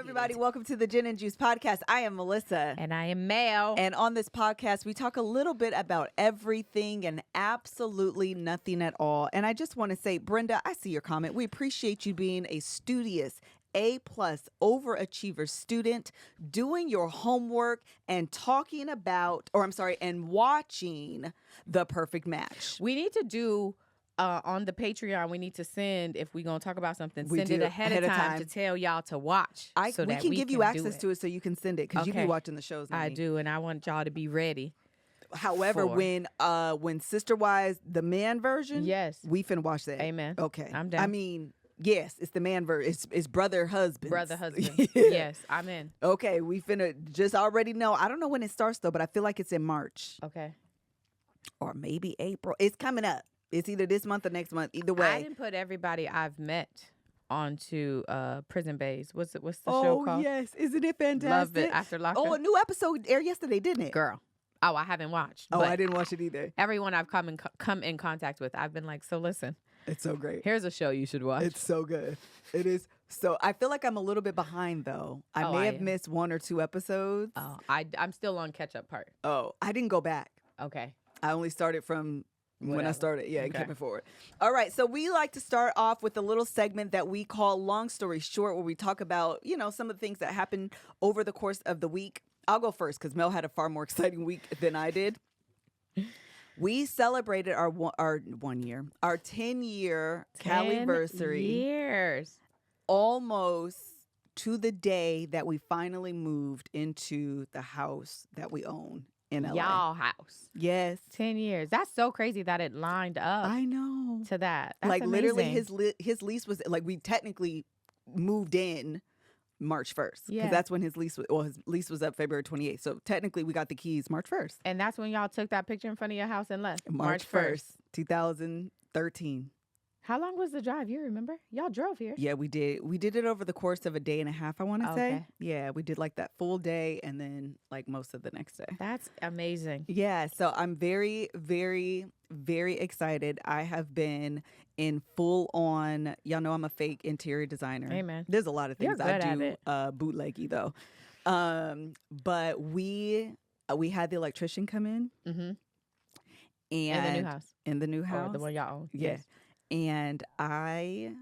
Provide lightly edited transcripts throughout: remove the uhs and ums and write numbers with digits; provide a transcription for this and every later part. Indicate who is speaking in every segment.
Speaker 1: everybody. Welcome to the Gin and Juice podcast. I am Melissa.
Speaker 2: And I am Mel.
Speaker 1: And on this podcast, we talk a little bit about everything and absolutely nothing at all. And I just want to say, Brenda, I see your comment. We appreciate you being a studious A-plus overachiever student, doing your homework and talking about, and watching The Perfect Match.
Speaker 2: We need to do... on the Patreon, we need to send, if we're going to talk about something, send it ahead of time to tell y'all to watch.
Speaker 1: We can give you access to it so you can send it because you be watching the shows.
Speaker 2: I do, and I want y'all to be ready.
Speaker 1: However, when Sister Wives, the man version,
Speaker 2: yes,
Speaker 1: we finna watch that.
Speaker 2: Amen.
Speaker 1: Okay.
Speaker 2: I'm down.
Speaker 1: I mean, yes, it's the man version. It's brother husband.
Speaker 2: Brother husband. Yes, I'm in.
Speaker 1: Okay, we finna just already know. I don't know when it starts though, but I feel like it's in March.
Speaker 2: Okay.
Speaker 1: Or maybe April. It's coming up. It's either this month or next month. Either way.
Speaker 2: I didn't put everybody I've met onto Prison Bays. What's the show called?
Speaker 1: Oh, yes. Isn't it fantastic?
Speaker 2: Love it. After Lockdown.
Speaker 1: Oh, a new episode aired yesterday, didn't it?
Speaker 2: Girl. Oh, I haven't watched.
Speaker 1: Oh, I didn't watch it either.
Speaker 2: Everyone I've come in contact with, I've been like, so listen.
Speaker 1: It's so great.
Speaker 2: Here's a show you should watch.
Speaker 1: It's so good. It is. So I feel like I'm a little bit behind, though. I may have missed one or two episodes.
Speaker 2: Oh, I'm still on catch-up part.
Speaker 1: Oh, I didn't go back.
Speaker 2: Okay.
Speaker 1: I only started from... when I started, and
Speaker 2: okay.
Speaker 1: kept it forward. All right, so we like to start off with a little segment that we call Long Story Short, where we talk about, some of the things that happened over the course of the week. I'll go first because Mel had a far more exciting week than I did. We celebrated our 10-year Caliversary.
Speaker 2: 10 years.
Speaker 1: Almost to the day that we finally moved into the house that we own. In LA.
Speaker 2: Y'all house.
Speaker 1: Yes.
Speaker 2: 10 years. That's so crazy that it lined up.
Speaker 1: I know.
Speaker 2: To that. That's
Speaker 1: like
Speaker 2: amazing.
Speaker 1: Literally his lease was like, we technically moved in March 1st.
Speaker 2: Yeah.
Speaker 1: Because that's when his lease was up February 28th. So technically we got the keys March 1st.
Speaker 2: And that's when y'all took that picture in front of your house and left.
Speaker 1: March 1st, 2013.
Speaker 2: How long was the drive? You remember? Y'all drove here.
Speaker 1: Yeah, we did. We did it over the course of a day and a half, I want to say.
Speaker 2: Okay.
Speaker 1: Yeah, we did like that full day and then like most of the next day.
Speaker 2: That's amazing.
Speaker 1: Yeah, so I'm very, very, very excited. I have been in full on, y'all know I'm a fake interior designer.
Speaker 2: Amen.
Speaker 1: There's a lot of things
Speaker 2: You're good
Speaker 1: I do
Speaker 2: at it.
Speaker 1: Bootleggy though. But we had the electrician come in.
Speaker 2: Mm-hmm.
Speaker 1: And
Speaker 2: in the new house.
Speaker 1: In the new house.
Speaker 2: Or the one y'all own.
Speaker 1: Yeah.
Speaker 2: Yes.
Speaker 1: And I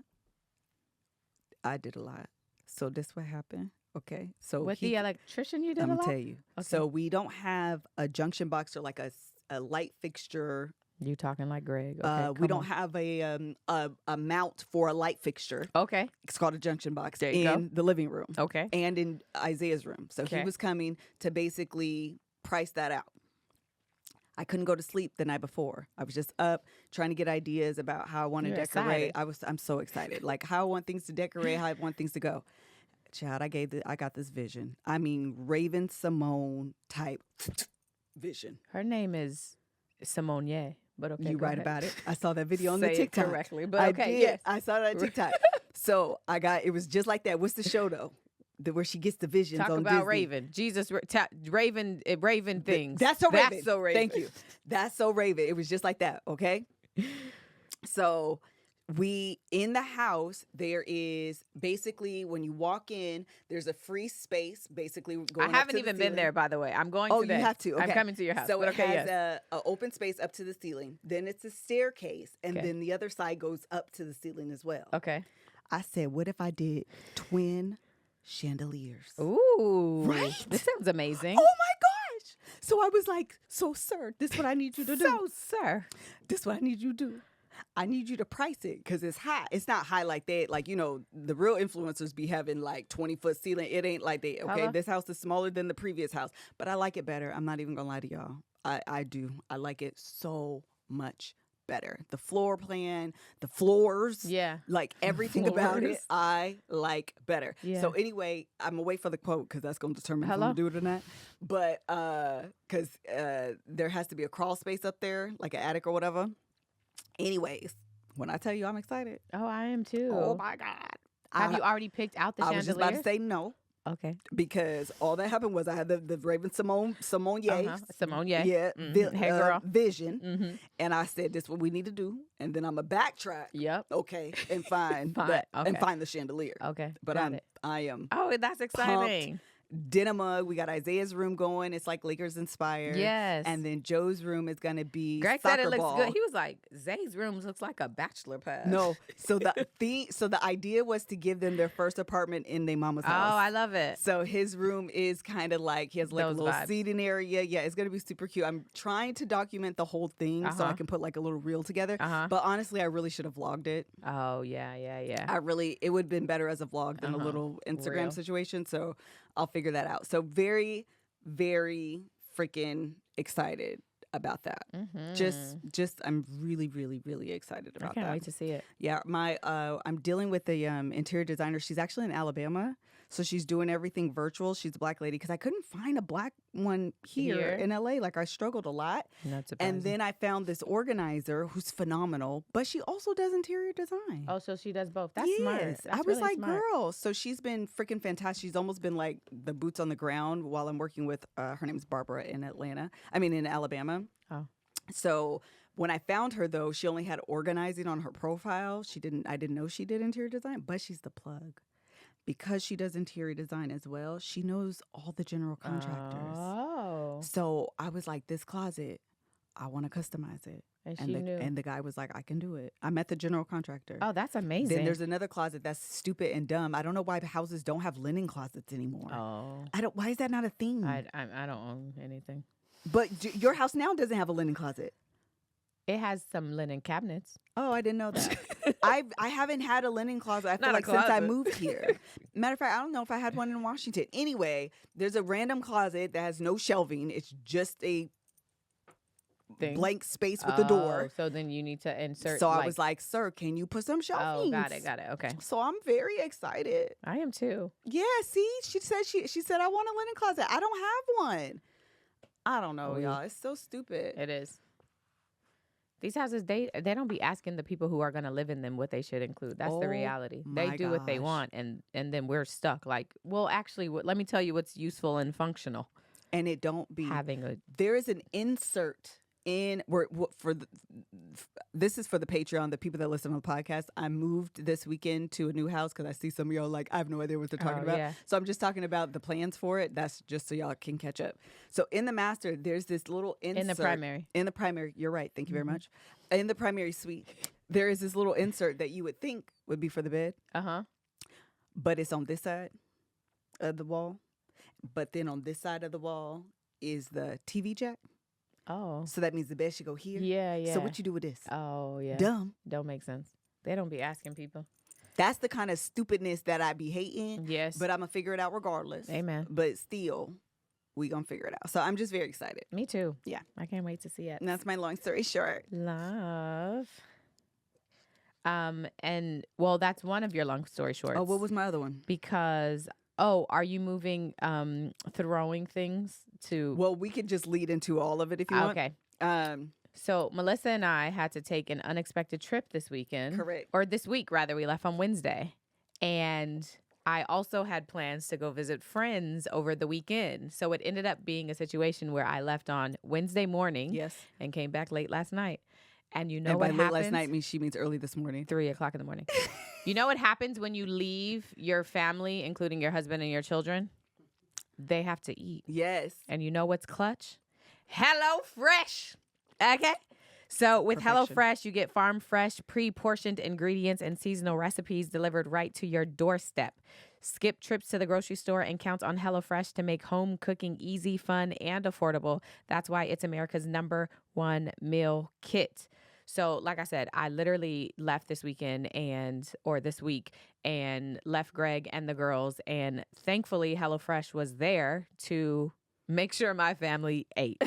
Speaker 1: did a lot. So this what happened. Okay. So
Speaker 2: with the electrician you did
Speaker 1: I'm
Speaker 2: a lot?
Speaker 1: gonna tell you.
Speaker 2: Okay.
Speaker 1: So we don't have a junction box or like a light fixture.
Speaker 2: You talking like Greg. Okay,
Speaker 1: we don't have a mount for a light fixture.
Speaker 2: Okay.
Speaker 1: It's called a junction box
Speaker 2: There you
Speaker 1: in the living room.
Speaker 2: Okay.
Speaker 1: And in Isaiah's room. So he was coming to basically price that out. I couldn't go to sleep the night before. I was just up trying to get ideas about how I want to decorate.
Speaker 2: Excited.
Speaker 1: I'm so excited. Like how I want things to decorate, how I want things to go. Child, I got this vision. I mean, Raven Simone type vision.
Speaker 2: Her name is Simone Ye, but okay.
Speaker 1: You right
Speaker 2: ahead.
Speaker 1: about it. I saw that video on the
Speaker 2: Say
Speaker 1: TikTok.
Speaker 2: it correctly, but okay.
Speaker 1: I did.
Speaker 2: Yes.
Speaker 1: I saw that on TikTok. So it was just like that. What's the show though? Where she gets the visions
Speaker 2: Talk
Speaker 1: on
Speaker 2: about
Speaker 1: Disney.
Speaker 2: Raven. Jesus, Raven things.
Speaker 1: That's so Raven.
Speaker 2: That's so Raven.
Speaker 1: Thank you. That's so Raven. It was just like that, okay? So in the house, there is basically, when you walk in, there's a free space, basically going
Speaker 2: I haven't even been there, by the way. I'm going to
Speaker 1: you have to. Okay.
Speaker 2: I'm coming to your house.
Speaker 1: So
Speaker 2: but
Speaker 1: it
Speaker 2: okay,
Speaker 1: has
Speaker 2: yes.
Speaker 1: a open space up to the ceiling. Then it's a staircase, and then the other side goes up to the ceiling as well.
Speaker 2: Okay.
Speaker 1: I said, what if I did twin chandeliers?
Speaker 2: Ooh.
Speaker 1: Right?
Speaker 2: This sounds amazing.
Speaker 1: Oh my gosh. So I was like, so sir, this is what I need you to do.
Speaker 2: So, sir.
Speaker 1: This is what I need you to do. I need you to price it because it's high. It's not high like that. Like, the real influencers be having like 20-foot ceiling. It ain't like that. Okay.
Speaker 2: Hello?
Speaker 1: This house is smaller than the previous house, but I like it better. I'm not even going to lie to y'all. I do. I like it so much better. The floor plan, the floors.
Speaker 2: Yeah.
Speaker 1: Like everything about it,
Speaker 2: Floors.
Speaker 1: I like better.
Speaker 2: Yeah.
Speaker 1: So anyway, I'm going to wait for the quote because that's going to determine if I'm
Speaker 2: Hello?
Speaker 1: going to do it or not. But because there has to be a crawl space up there, like an attic or whatever. Anyways, when I tell you I'm excited.
Speaker 2: Oh, I am too.
Speaker 1: Oh my God.
Speaker 2: Have you already picked out the
Speaker 1: I
Speaker 2: chandeliers?
Speaker 1: was just about to say no.
Speaker 2: Okay.
Speaker 1: Because all that happened was I had the Raven Simone Ye.
Speaker 2: Simone Ye.
Speaker 1: Yeah.
Speaker 2: Hey, girl.
Speaker 1: Vision. And I said, this is what we need to do. And then I'm going to backtrack.
Speaker 2: Yep.
Speaker 1: Okay. And find and find the chandelier.
Speaker 2: Okay.
Speaker 1: But I am.
Speaker 2: Oh, that's exciting.
Speaker 1: Pumped. Dinner mug. We got Isaiah's room going. It's like Lakers inspired.
Speaker 2: Yes.
Speaker 1: And then Joe's room is going to be
Speaker 2: Greg
Speaker 1: soccer
Speaker 2: said it looks
Speaker 1: ball.
Speaker 2: good. He was like, Zay's room looks like a bachelor pad.
Speaker 1: No. So the idea was to give them their first apartment in their mama's house.
Speaker 2: Oh, I love it.
Speaker 1: So his room is kind of like, he has like
Speaker 2: Those
Speaker 1: a little
Speaker 2: vibes.
Speaker 1: seating area. Yeah, it's going to be super cute. I'm trying to document the whole thing so I can put like a little reel together. But honestly, I really should have vlogged it.
Speaker 2: Oh, yeah.
Speaker 1: It would have been better as a vlog than a little Instagram
Speaker 2: Real.
Speaker 1: situation. So I'll figure that out. So very, very freaking excited about that. Just I'm really, really, really excited about that.
Speaker 2: I can't wait to see it.
Speaker 1: Yeah, I'm dealing with the interior designer. She's actually in Alabama, so she's doing everything virtual. She's a black lady because I couldn't find a black one here in LA. Like I struggled a lot.
Speaker 2: Not surprising.
Speaker 1: And then I found this organizer who's phenomenal, but she also does interior design.
Speaker 2: Oh, so she does both. That's smart. That's
Speaker 1: I was
Speaker 2: really
Speaker 1: like,
Speaker 2: smart.
Speaker 1: girl. So she's been freaking fantastic. She's almost been like the boots on the ground while I'm working with her name's Barbara in Alabama.
Speaker 2: Oh.
Speaker 1: So when I found her, though, she only had organizing on her profile. I didn't know she did interior design, but she's the plug. Because she does interior design as well, she knows all the general contractors.
Speaker 2: Oh.
Speaker 1: So I was like, this closet, I want to customize it.
Speaker 2: And she knew.
Speaker 1: And the guy was like, I can do it. I met the general contractor.
Speaker 2: Oh, that's amazing.
Speaker 1: Then there's another closet that's stupid and dumb. I don't know why houses don't have linen closets anymore.
Speaker 2: Oh.
Speaker 1: Why is that not a thing?
Speaker 2: I don't own anything.
Speaker 1: But your house now doesn't have a linen closet.
Speaker 2: It has some linen cabinets.
Speaker 1: Oh, I didn't know that. I haven't had a linen closet, I feel
Speaker 2: Not a
Speaker 1: like, since I
Speaker 2: closet.
Speaker 1: moved here. Matter of fact, I don't know if I had one in Washington. Anyway, there's a random closet that has no shelving. It's just a blank space with the door.
Speaker 2: So then you need to insert.
Speaker 1: So I was like, sir, can you put some shelving?
Speaker 2: Oh, got it. Okay.
Speaker 1: So I'm very excited.
Speaker 2: I am too.
Speaker 1: Yeah, see, she said I want a linen closet. I don't have one. I don't know, y'all. It's so stupid.
Speaker 2: It is. These houses, they don't be asking the people who are going to live in them what they should include. That's the reality. They do what they want, and then we're stuck. Like, well, actually, let me tell you what's useful and functional.
Speaker 1: And it don't be
Speaker 2: having a.
Speaker 1: There is an insert in this is for the Patreon, the people that listen on the podcast. I moved this weekend to a new house because I see some of y'all like I have no idea what they're talking about.
Speaker 2: Yeah.
Speaker 1: So I'm just talking about the plans for it. That's just so y'all can catch up. So in the master, there's this little insert. In the primary, you're right. Thank you very much. In the primary suite, there is this little insert that you would think would be for the bed. But it's on this side of the wall. But then on this side of the wall is the TV jack.
Speaker 2: Oh.
Speaker 1: So that means the bed should go here.
Speaker 2: Yeah.
Speaker 1: So what you do with this?
Speaker 2: Oh, yeah.
Speaker 1: Dumb.
Speaker 2: Don't make sense. They don't be asking people.
Speaker 1: That's the kind of stupidness that I be hating.
Speaker 2: Yes.
Speaker 1: But I'm going to figure it out regardless.
Speaker 2: Amen.
Speaker 1: But still, we going to figure it out. So I'm just very excited.
Speaker 2: Me too.
Speaker 1: Yeah.
Speaker 2: I can't wait to see it.
Speaker 1: And that's my long story short.
Speaker 2: Love. And well, that's one of your long story shorts.
Speaker 1: Oh, what was my other one?
Speaker 2: Because are you moving throwing things to
Speaker 1: Well, we could just lead into all of it if you want.
Speaker 2: Okay. So Melissa and I had to take an unexpected trip this weekend.
Speaker 1: Correct.
Speaker 2: Or this week rather. We left on Wednesday. And I also had plans to go visit friends over the weekend. So it ended up being a situation where I left on Wednesday morning.
Speaker 1: Yes.
Speaker 2: And came back late last night. And you know
Speaker 1: and
Speaker 2: what
Speaker 1: by
Speaker 2: happens?
Speaker 1: late last night she means early this morning.
Speaker 2: 3:00 in the morning. You know what happens when you leave your family, including your husband and your children? They have to eat.
Speaker 1: Yes.
Speaker 2: And you know what's clutch? HelloFresh. Okay? So with
Speaker 1: Perfection.
Speaker 2: HelloFresh, you get farm fresh, pre-portioned ingredients and seasonal recipes delivered right to your doorstep. Skip trips to the grocery store and count on HelloFresh to make home cooking easy, fun, and affordable. That's why it's America's #1 meal kit. So like I said, I literally left this week and left Greg and the girls. And thankfully, HelloFresh was there to make sure my family ate.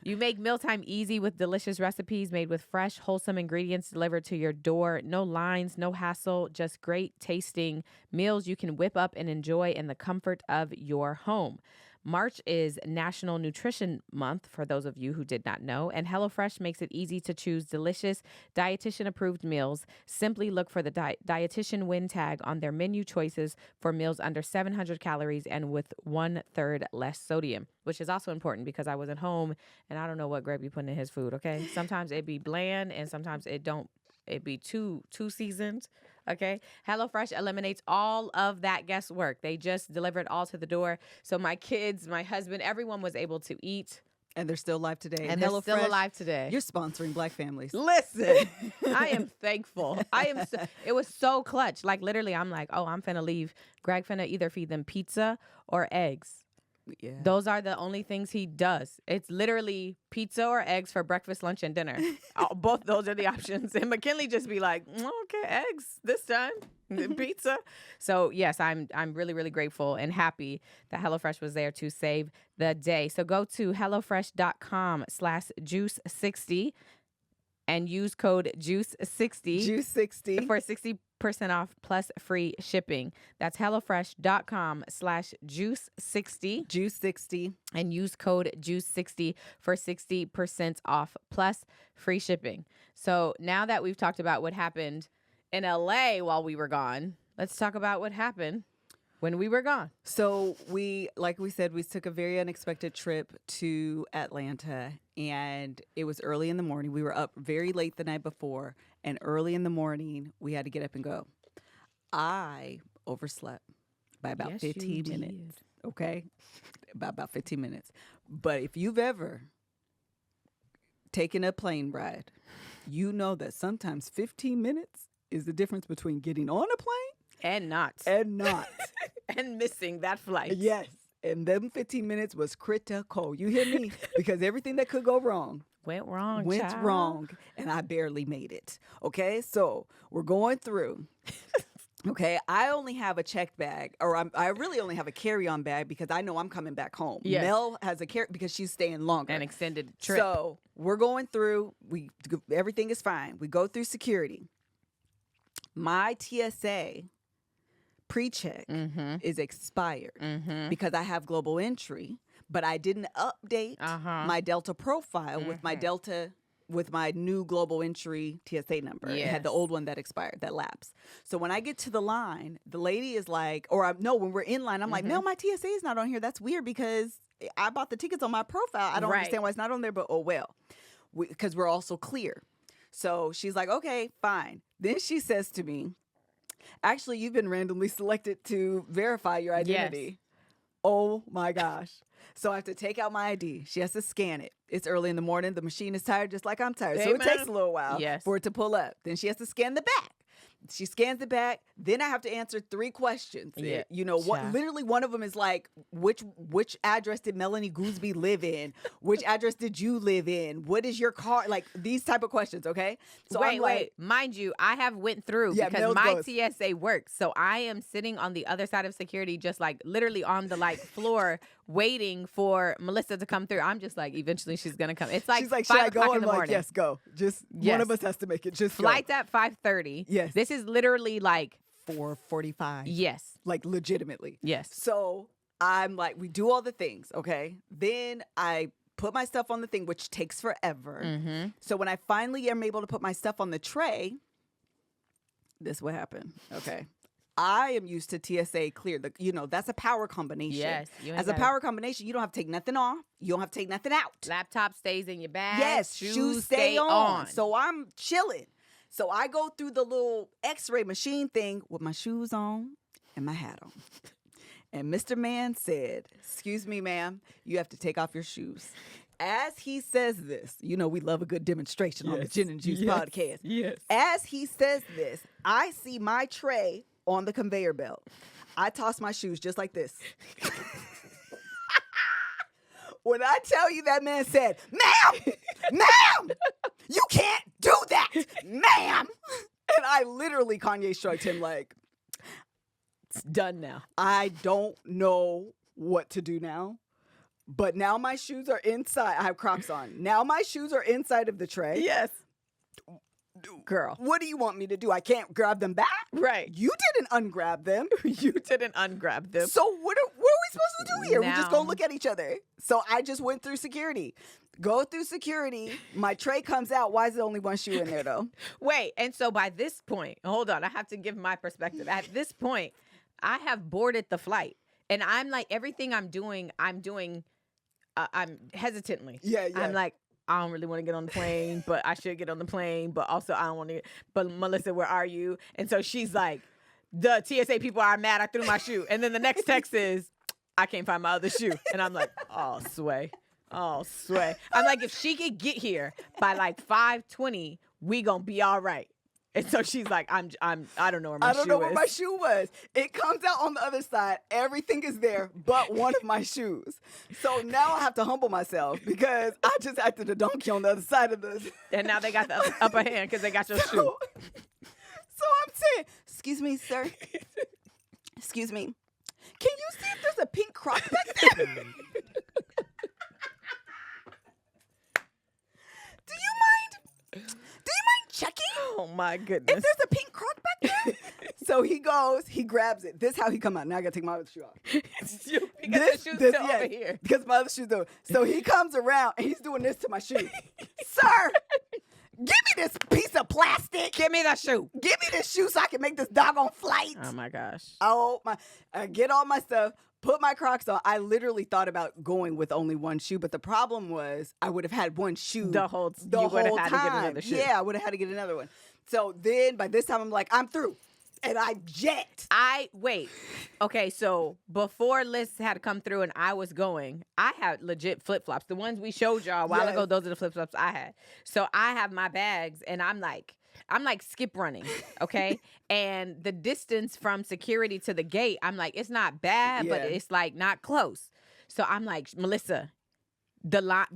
Speaker 2: You make mealtime easy with delicious recipes made with fresh, wholesome ingredients delivered to your door. No lines, no hassle, just great tasting meals you can whip up and enjoy in the comfort of your home. March is National Nutrition Month, for those of you who did not know, and HelloFresh makes it easy to choose delicious, dietitian-approved meals. Simply look for the dietitian win tag on their menu choices for meals under 700 calories and with 1/3 less sodium, which is also important because I wasn't home and I don't know what Greg be putting in his food, okay? Sometimes it be bland and sometimes it don't. It be too seasoned. Okay. HelloFresh eliminates all of that guesswork. They just deliver it all to the door. So my kids, my husband, everyone was able to eat.
Speaker 1: And they're still alive today.
Speaker 2: And they're still alive today.
Speaker 1: You're sponsoring Black families.
Speaker 2: Listen, I am thankful. It was so clutch. Like literally, I'm like, oh, I'm finna leave. Greg finna either feed them pizza or eggs.
Speaker 1: Yeah.
Speaker 2: Those are the only things he does. It's literally pizza or eggs for breakfast, lunch, and dinner. Both those are the options. And McKinley just be like, okay, eggs this time, pizza. So yes, I'm really, really grateful and happy that HelloFresh was there to save the day. So go to HelloFresh.com/juice60 and use code JUICE60
Speaker 1: Juice60
Speaker 2: for 60% off plus free shipping. That's HelloFresh.com/juice60
Speaker 1: Juice60
Speaker 2: and use code JUICE60 for 60% off plus free shipping. So now that we've talked about what happened in LA while we were gone, let's talk about what happened when we were gone.
Speaker 1: So like we said, we took a very unexpected trip to Atlanta, and it was early in the morning. We were up very late the night before, and early in the morning, we had to get up and go. I overslept by about 15 minutes. Okay? By about 15 minutes. But if you've ever taken a plane ride, you know that sometimes 15 minutes is the difference between getting on a plane
Speaker 2: and not. And missing that flight.
Speaker 1: Yes. And them 15 minutes was critical. You hear me? Because everything that could go wrong
Speaker 2: went wrong.
Speaker 1: And I barely made it. Okay. So we're going through. Okay. I only have a checked bag, or I really only have a carry-on bag because I know I'm coming back home.
Speaker 2: Yes.
Speaker 1: Mel has a because she's staying longer.
Speaker 2: An extended trip.
Speaker 1: So we're going through. Everything is fine. We go through security. My TSA pre-check is expired because I have global entry, but I didn't update my Delta profile with my new global entry TSA number.
Speaker 2: Yes.
Speaker 1: It had the old one that expired, that lapsed. So when I get to the line, the lady is like, when we're in line, I'm like, no, my TSA is not on here. That's weird because I bought the tickets on my profile. I don't understand why it's not on there, but oh well, because we're also clear. So she's like, okay, fine. Then she says to me, actually, you've been randomly selected to verify your identity. Yes. Oh my gosh. So I have to take out my ID. She has to scan it. It's early in the morning. The machine is tired just like I'm tired. So it takes a little while for it to pull up. Then she has to scan the back. She scans the back. Then I have to answer 3 questions.
Speaker 2: Yeah.
Speaker 1: Literally one of them is like, which address did Melanie Gooseby live in? Which address did you live in? What is your car? Like these type of questions, okay? So
Speaker 2: wait. Mind you, I have went through because my TSA works. So I am sitting on the other side of security, just like literally on the floor waiting for Melissa to come through. I'm just like, eventually she's going to come. It's like,
Speaker 1: she's like,
Speaker 2: 5 o'clock in the morning.
Speaker 1: Yes, go. Just one of us has to make it. Just
Speaker 2: flight's at 5:30.
Speaker 1: Yes.
Speaker 2: This is literally like
Speaker 1: 4:45.
Speaker 2: Yes.
Speaker 1: Like legitimately.
Speaker 2: Yes.
Speaker 1: So I'm like, we do all the things, okay? Then I put my stuff on the thing, which takes forever. So when I finally am able to put my stuff on the tray, this is what happened. Okay. I am used to TSA clear. That's a power combination.
Speaker 2: Yes.
Speaker 1: As a power combination, you don't have to take nothing off. You don't have to take nothing out.
Speaker 2: Laptop stays in your bag.
Speaker 1: Yes. Shoes stay on. So I'm chilling. So I go through the little X-ray machine thing with my shoes on and my hat on. And Mr. Man said, excuse me, ma'am, you have to take off your shoes. As he says this, we love a good demonstration on the Gin and Juice podcast.
Speaker 2: Yes.
Speaker 1: As he says this, I see my tray on the conveyor belt. I toss my shoes just like this. When I tell you that man said, ma'am, you can't do that, ma'am. And I literally Kanye striked him like,
Speaker 2: it's done now.
Speaker 1: I don't know what to do now. But now my shoes are inside. I have Crocs on. Now my shoes are inside of the tray.
Speaker 2: Yes. Girl.
Speaker 1: What do you want me to do? I can't grab them back?
Speaker 2: Right.
Speaker 1: You didn't ungrab them.
Speaker 2: You didn't ungrab them.
Speaker 1: So what are we supposed to do here? We're just going to
Speaker 2: Now-
Speaker 1: look at each other. So I just went through security. Go through security. My tray comes out. Why is there only one shoe in there, though?
Speaker 2: Wait, and so by this point, hold on, I have to give my perspective. At this point, I have boarded the flight, and I'm like, everything I'm doing I'm hesitantly.
Speaker 1: Yeah.
Speaker 2: I'm like, I don't really want to get on the plane, but I should get on the plane, but also I don't want to. But Melissa, where are you? And so she's like, the TSA people are mad I threw my shoe. And then the next text is, I can't find my other shoe. And I'm like, oh, sway. I'm like, if she could get here by like 5:20, we gonna be all right. And so she's like, I don't know where my shoe is.
Speaker 1: I don't know where my shoe was. It comes out on the other side. Everything is there but one of my shoes. So now I have to humble myself because I just acted a donkey on the other side of this.
Speaker 2: And now they got the upper hand because they got your shoe.
Speaker 1: So I'm saying, excuse me, sir. Excuse me. Can you see if there's a pink crock back there? Do you mind checking?
Speaker 2: Oh my goodness.
Speaker 1: If there's a pink crock back there? So he goes, he grabs it. This is how he come out. Now I gotta take my other shoe off.
Speaker 2: Because the shoe's still over here.
Speaker 1: Because my other shoe's over. So he comes around and he's doing this to my shoe. Sir, give me this piece of plastic.
Speaker 2: Give me that shoe.
Speaker 1: Give me this shoe so I can make this doggone flight.
Speaker 2: Oh my gosh.
Speaker 1: Oh my! I get all my stuff, put my Crocs on. I literally thought about going with only one shoe, but the problem was I would have had one shoe
Speaker 2: The whole
Speaker 1: the
Speaker 2: you
Speaker 1: whole
Speaker 2: would have had
Speaker 1: time.
Speaker 2: to get another shoe.
Speaker 1: Yeah, I would have had to get another one. So then by this time I'm like, I'm through, and I jet.
Speaker 2: Wait. Okay, so before Liz had come through and I was going, I had legit flip flops. The ones we showed y'all a while
Speaker 1: Yes.
Speaker 2: ago, those are the flip flops I had. So I have my bags and I'm like skip running, okay? And the distance from security to the gate, I'm like, it's not bad, but
Speaker 1: Yeah.
Speaker 2: it's like not close. So I'm like, Melissa,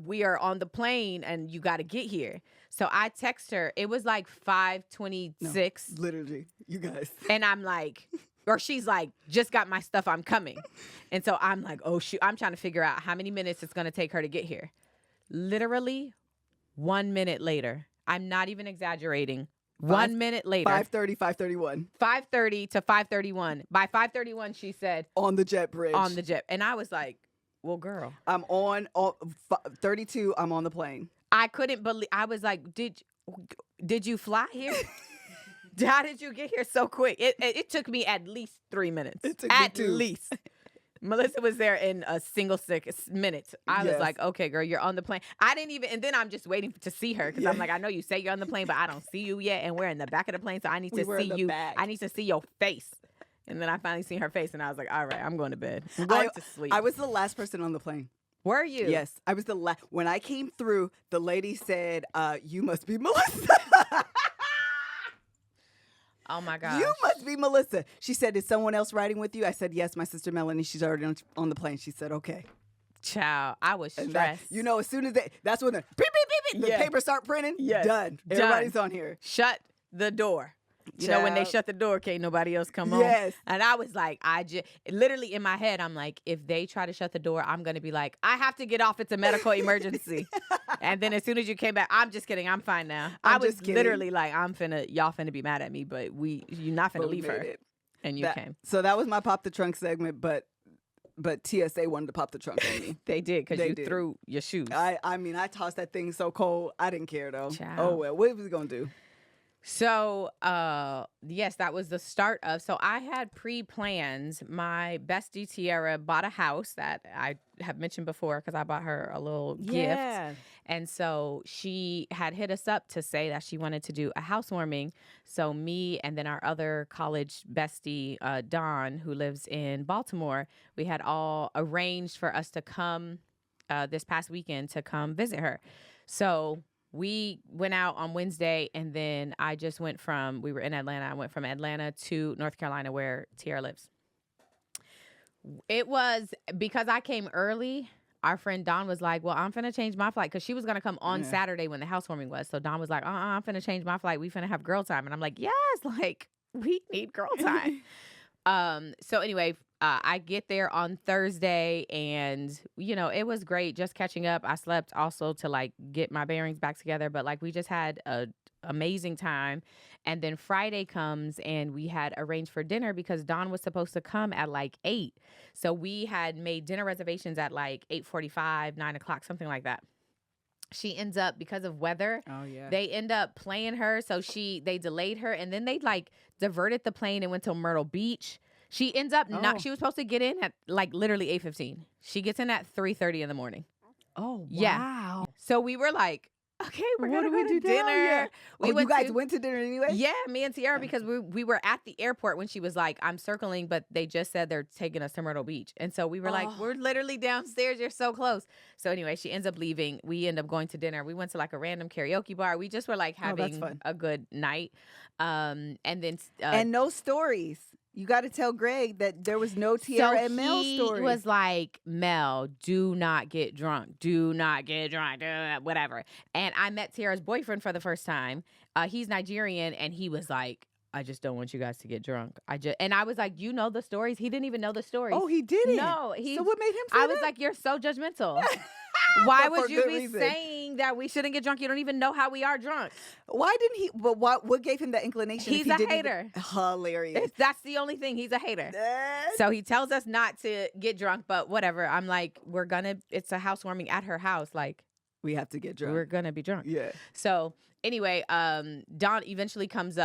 Speaker 2: we are on the plane and you got to get here. So I text her. It was like 5:26.
Speaker 1: Literally, you guys.
Speaker 2: And I'm like, or she's like, just got my stuff, I'm coming. And so I'm like, oh shoot, I'm trying to figure out how many minutes it's going to take her to get here. Literally 1 minute later. I'm not even exaggerating. 1 minute later.
Speaker 1: 5:30, 5:31.
Speaker 2: 5:30 to 5:31. By 5:31, she said,
Speaker 1: On the jet bridge.
Speaker 2: on the jet. And I was like, well, girl.
Speaker 1: I'm on 32. I'm on the plane.
Speaker 2: I couldn't believe, I was like, did you fly here? How did you get here so quick? It took me at least 3 minutes.
Speaker 1: It took me
Speaker 2: at
Speaker 1: too.
Speaker 2: least. Melissa was there in a single minute. I was
Speaker 1: Yes.
Speaker 2: like, okay, girl, you're on the plane. I didn't even, and then I'm just waiting to see her because I'm
Speaker 1: Yeah.
Speaker 2: like, I know you say you're on the plane, but I don't see you yet. And we're in the back of the plane, so I need
Speaker 1: We
Speaker 2: to
Speaker 1: were in
Speaker 2: see
Speaker 1: the
Speaker 2: you.
Speaker 1: back.
Speaker 2: I need to see your face. And then I finally seen her face, and I was like, all right, I'm going to bed. I'm going to sleep.
Speaker 1: I was the last person on the plane.
Speaker 2: Were you?
Speaker 1: Yes, I was the last. When I came through, the lady said, you must be Melissa.
Speaker 2: Oh my gosh.
Speaker 1: You must be Melissa. She said, is someone else riding with you? I said, yes, my sister Melanie. She's already on the plane. She said, okay.
Speaker 2: Child, I was
Speaker 1: And
Speaker 2: stressed.
Speaker 1: as soon as that's when the beep, beep, beep, beep, the
Speaker 2: Yeah.
Speaker 1: paper start printing.
Speaker 2: Yes.
Speaker 1: Done.
Speaker 2: Done.
Speaker 1: Everybody's on here.
Speaker 2: Shut the door. You know, when they
Speaker 1: Child.
Speaker 2: shut the door, can't nobody else come on.
Speaker 1: Yes.
Speaker 2: And I was like, literally in my head, I'm like, if they try to shut the door, I'm going to be like, I have to get off. It's a medical emergency. And then as soon as you came back, I'm just kidding. I'm fine now. I
Speaker 1: I'm
Speaker 2: was
Speaker 1: just kidding.
Speaker 2: literally like, y'all finna be mad at me, but you're not finna
Speaker 1: But we
Speaker 2: leave
Speaker 1: made
Speaker 2: her.
Speaker 1: it.
Speaker 2: And you came.
Speaker 1: So that was my Pop the Trunk segment, but TSA wanted to pop the trunk on me.
Speaker 2: They did, because
Speaker 1: They
Speaker 2: you
Speaker 1: did.
Speaker 2: threw your shoes.
Speaker 1: I mean, I tossed that thing so cold. I didn't care, though.
Speaker 2: Child.
Speaker 1: Oh, well. What was he going to do?
Speaker 2: So, yes, that was the start of. So I had pre-plans. My bestie Tiara bought a house that I have mentioned before because I bought her a little gift. And so she had hit us up to say that she wanted to do a housewarming. So me and then our other college bestie, Dawn, who lives in Baltimore, we had all arranged for us to come this past weekend to come visit her. So we went out on Wednesday, and then I just we were in Atlanta. I went from Atlanta to North Carolina where Tiara lives. It was because I came early. Our friend Dawn was like, well, I'm finna change my flight because she was going to come on Saturday when the housewarming was. So Dawn was like, I'm finna change my flight. We finna have girl time. And I'm like, yes, like we need girl time. So anyway, I get there on Thursday and, it was great just catching up. I slept also to like get my bearings back together. But like we just had a amazing time. And then Friday comes and we had arranged for dinner because Dawn was supposed to come at like 8. So we had made dinner reservations at like 8:45, 9 o'clock, something like that. She ends up, because of weather, they end up playing her. So they delayed her, and then they like diverted the plane and went to Myrtle Beach. She ends up she was supposed to get in at like literally 8:15. She gets in at 3:30 in the morning.
Speaker 1: Oh, wow.
Speaker 2: Yeah. So we were like, okay, we're going to go to dinner.
Speaker 1: Yeah. You guys went to dinner anyway?
Speaker 2: Yeah, me and Tiara, because we were at the airport when she was like, I'm circling, but they just said they're taking us to Myrtle Beach. And so we were like, we're literally downstairs. You're so close. So anyway, she ends up leaving. We end up going to dinner. We went to like a random karaoke bar. We just were like having a good night. And then...
Speaker 1: and no stories. You got to tell Greg that there was no Tiara and Mel story.
Speaker 2: He was like, Mel, do not get drunk. Do not get drunk. Whatever. And I met Tiara's boyfriend for the first time. He's Nigerian, and he was like, I just don't want you guys to get drunk. And I was like, you know the stories? He didn't even know the stories.
Speaker 1: Oh, he didn't?
Speaker 2: No.
Speaker 1: So what made him say
Speaker 2: I was like, you're so judgmental. Why would you be
Speaker 1: reason.
Speaker 2: saying that we shouldn't get drunk? You don't even know how we are drunk.
Speaker 1: Why didn't he? But what gave him that inclination?
Speaker 2: He's a hater.
Speaker 1: Hilarious.
Speaker 2: That's the only thing. He's a hater. So he tells us not to get drunk, but whatever. I'm like, it's a housewarming at her house. Like,
Speaker 1: we have to get drunk.
Speaker 2: We're going to be drunk.
Speaker 1: Yeah.
Speaker 2: So anyway, Dawn eventually ends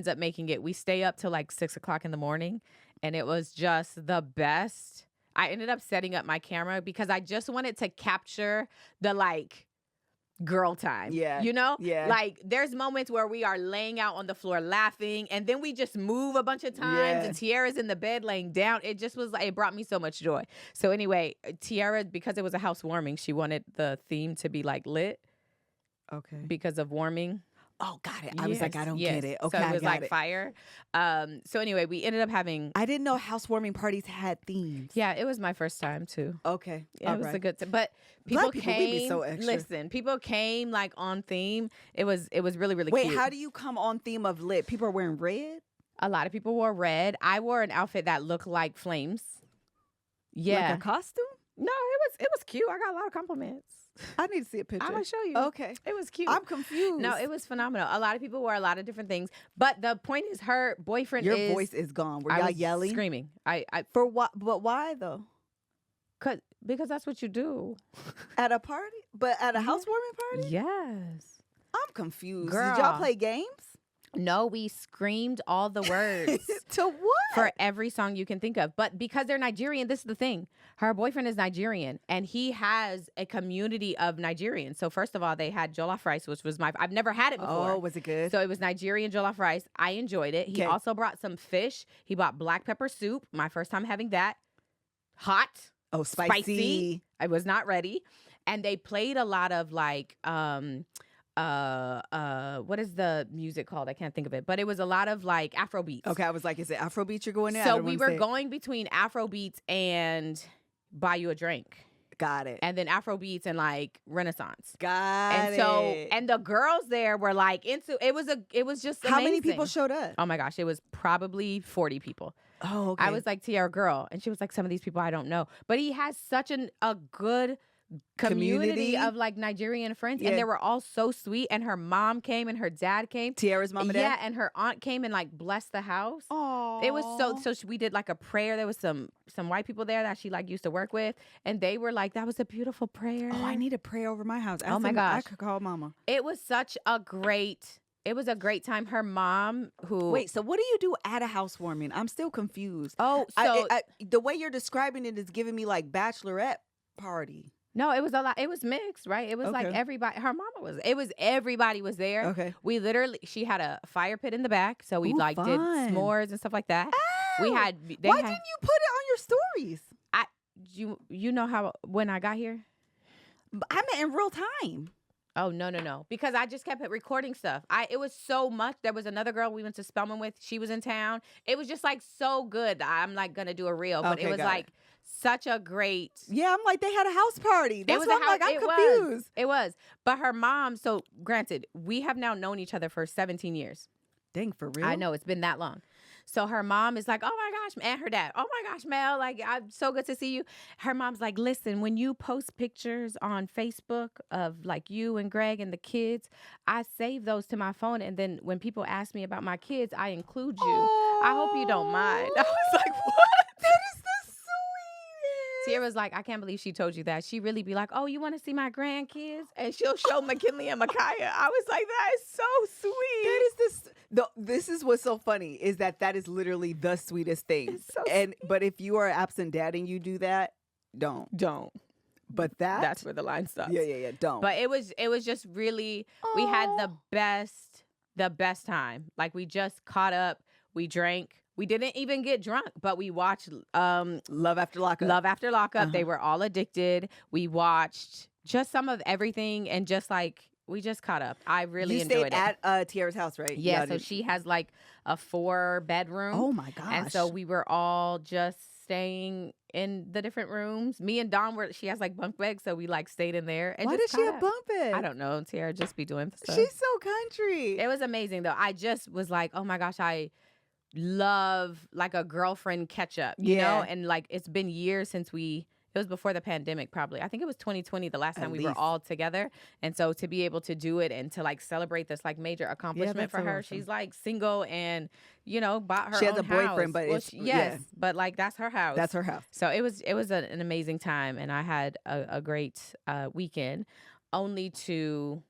Speaker 2: up making it. We stay up till like 6 o'clock in the morning, and it was just the best. I ended up setting up my camera because I just wanted to capture the like girl time.
Speaker 1: Yeah.
Speaker 2: You know?
Speaker 1: Yeah.
Speaker 2: Like there's moments where we are laying out on the floor laughing, and then we just move a bunch of times and Tiara's in the bed laying down. It just was like, it brought me so much joy. So anyway, Tiara, because it was a housewarming, she wanted the theme to be like lit.
Speaker 1: Okay.
Speaker 2: Because of warming.
Speaker 1: Oh, got it. I was like, I don't get it. Okay,
Speaker 2: so it was
Speaker 1: I got
Speaker 2: like
Speaker 1: it.
Speaker 2: fire. So anyway, we ended up having...
Speaker 1: I didn't know housewarming parties had themes.
Speaker 2: Yeah, it was my first time too.
Speaker 1: Okay.
Speaker 2: It was a good time. But people came...
Speaker 1: we be so extra.
Speaker 2: Listen, people came like on theme. It was really, really
Speaker 1: Wait,
Speaker 2: cute.
Speaker 1: how do you come on theme of lit? People are wearing red?
Speaker 2: A lot of people wore red. I wore an outfit that looked like flames. Yeah.
Speaker 1: Like a costume?
Speaker 2: No, it was cute. I got a lot of compliments.
Speaker 1: I need to see a picture.
Speaker 2: I'm going to show you.
Speaker 1: Okay.
Speaker 2: It was cute.
Speaker 1: I'm confused.
Speaker 2: No, it was phenomenal. A lot of people wore a lot of different things. But the point is her boyfriend
Speaker 1: Your voice is gone. Were y'all yelling?
Speaker 2: Screaming.
Speaker 1: For what? But why though?
Speaker 2: Because that's what you do.
Speaker 1: At a party? But at a housewarming party?
Speaker 2: Yes.
Speaker 1: I'm confused.
Speaker 2: Girl.
Speaker 1: Did y'all play games?
Speaker 2: No, we screamed all the words.
Speaker 1: To what?
Speaker 2: For every song you can think of. But because they're Nigerian, this is the thing. Her boyfriend is Nigerian, and he has a community of Nigerians. So first of all, they had jollof rice, which was I've never had it before.
Speaker 1: Oh, was it good?
Speaker 2: So it was Nigerian jollof rice. I enjoyed it. He also brought some fish. He bought black pepper soup. My first time having that. Hot.
Speaker 1: Oh, spicy.
Speaker 2: I was not ready. And they played a lot of like what is the music called? I can't think of it, but it was a lot of like Afro beats.
Speaker 1: Okay, I was like, is it Afro beats you're going in?
Speaker 2: So we were going between Afro beats and Buy You a Drink.
Speaker 1: Got it.
Speaker 2: And then Afro beats and like Renaissance.
Speaker 1: Got it.
Speaker 2: And the girls there were like into it was just
Speaker 1: How
Speaker 2: amazing.
Speaker 1: many people showed up?
Speaker 2: Oh my gosh, it was probably 40 people.
Speaker 1: Oh, okay.
Speaker 2: I was like, Tiara, girl, and she was like, some of these people I don't know, but he has such a good community of like Nigerian friends, and they were all so sweet. And her mom came and her dad came.
Speaker 1: Tiara's mom and dad?
Speaker 2: Yeah, and her aunt came and like blessed the house. Oh, it was so we did like a prayer. There was some white people there that she like used to work with, and they were like, that was a beautiful prayer.
Speaker 1: Oh, I need a prayer over my house.
Speaker 2: Oh my gosh,
Speaker 1: I could call mama.
Speaker 2: It was a great time. Her mom,
Speaker 1: Wait, so what do you do at a housewarming? I'm still confused.
Speaker 2: Oh, so
Speaker 1: the way you're describing it is giving me like bachelorette party.
Speaker 2: No, it was a lot. It was mixed, right? It was like everybody. Her mama everybody was there.
Speaker 1: Okay.
Speaker 2: She had a fire pit in the back, so we did s'mores and stuff like that.
Speaker 1: Oh, why didn't you put it on your stories?
Speaker 2: You know how when I got here,
Speaker 1: I meant in real time.
Speaker 2: Oh no! Because I just kept recording stuff. It was so much. There was another girl we went to Spelman with. She was in town. It was just like so good. I'm like gonna do a reel, but it was like such a great.
Speaker 1: Yeah, I'm like they had a house party. That's why I'm like I'm confused.
Speaker 2: It was, but her mom. So granted, we have now known each other for 17 years.
Speaker 1: Dang, for real?
Speaker 2: I know it's been that long. So her mom is like, oh my gosh, and her dad, oh my gosh, Mel, like, I'm so good to see you. Her mom's like, listen, when you post pictures on Facebook of like you and Greg and the kids, I save those to my phone. And then when people ask me about my kids, I include you. I hope you don't mind. I was like, what?
Speaker 1: That is the sweetest.
Speaker 2: Sierra was like, I can't believe she told you that. She really be like, oh, you want to see my grandkids? And she'll show McKinley and Micaiah. I was like, that is so sweet.
Speaker 1: That is this is what's so funny is that is literally the sweetest thing.
Speaker 2: It's so
Speaker 1: But if you are absent dad and you do that, don't. But
Speaker 2: That's where the line stops.
Speaker 1: Yeah, don't.
Speaker 2: But it was just really, we had the best time. Like, we just caught up, we drank. We didn't even get drunk, but we watched
Speaker 1: Love After Lockup.
Speaker 2: Love After Lockup. They were all addicted. We watched just some of everything, and just like, we just caught up. I really enjoyed it.
Speaker 1: You stayed at Tiara's house, right?
Speaker 2: Yeah, so she has like a 4-bedroom.
Speaker 1: Oh my gosh.
Speaker 2: And so we were all just staying in the different rooms. Me and Dawn she has like bunk beds, so we like stayed in there. And
Speaker 1: Why
Speaker 2: just
Speaker 1: does she
Speaker 2: caught
Speaker 1: have
Speaker 2: up.
Speaker 1: bunk beds?
Speaker 2: I don't know. Tiara just be doing stuff.
Speaker 1: She's so country.
Speaker 2: It was amazing though. I just was like, oh my gosh, I love like a girlfriend catch up, you know? And like, it's been years since it was before the pandemic probably. I think it was 2020 the last time we were all together. And so to be able to do it and to like celebrate this like major accomplishment for her.
Speaker 1: Awesome.
Speaker 2: She's like single and, you know, bought her
Speaker 1: She has
Speaker 2: own
Speaker 1: a boyfriend,
Speaker 2: house.
Speaker 1: but
Speaker 2: but like that's her house.
Speaker 1: That's her house.
Speaker 2: So it was an amazing time, and I had a great weekend, only to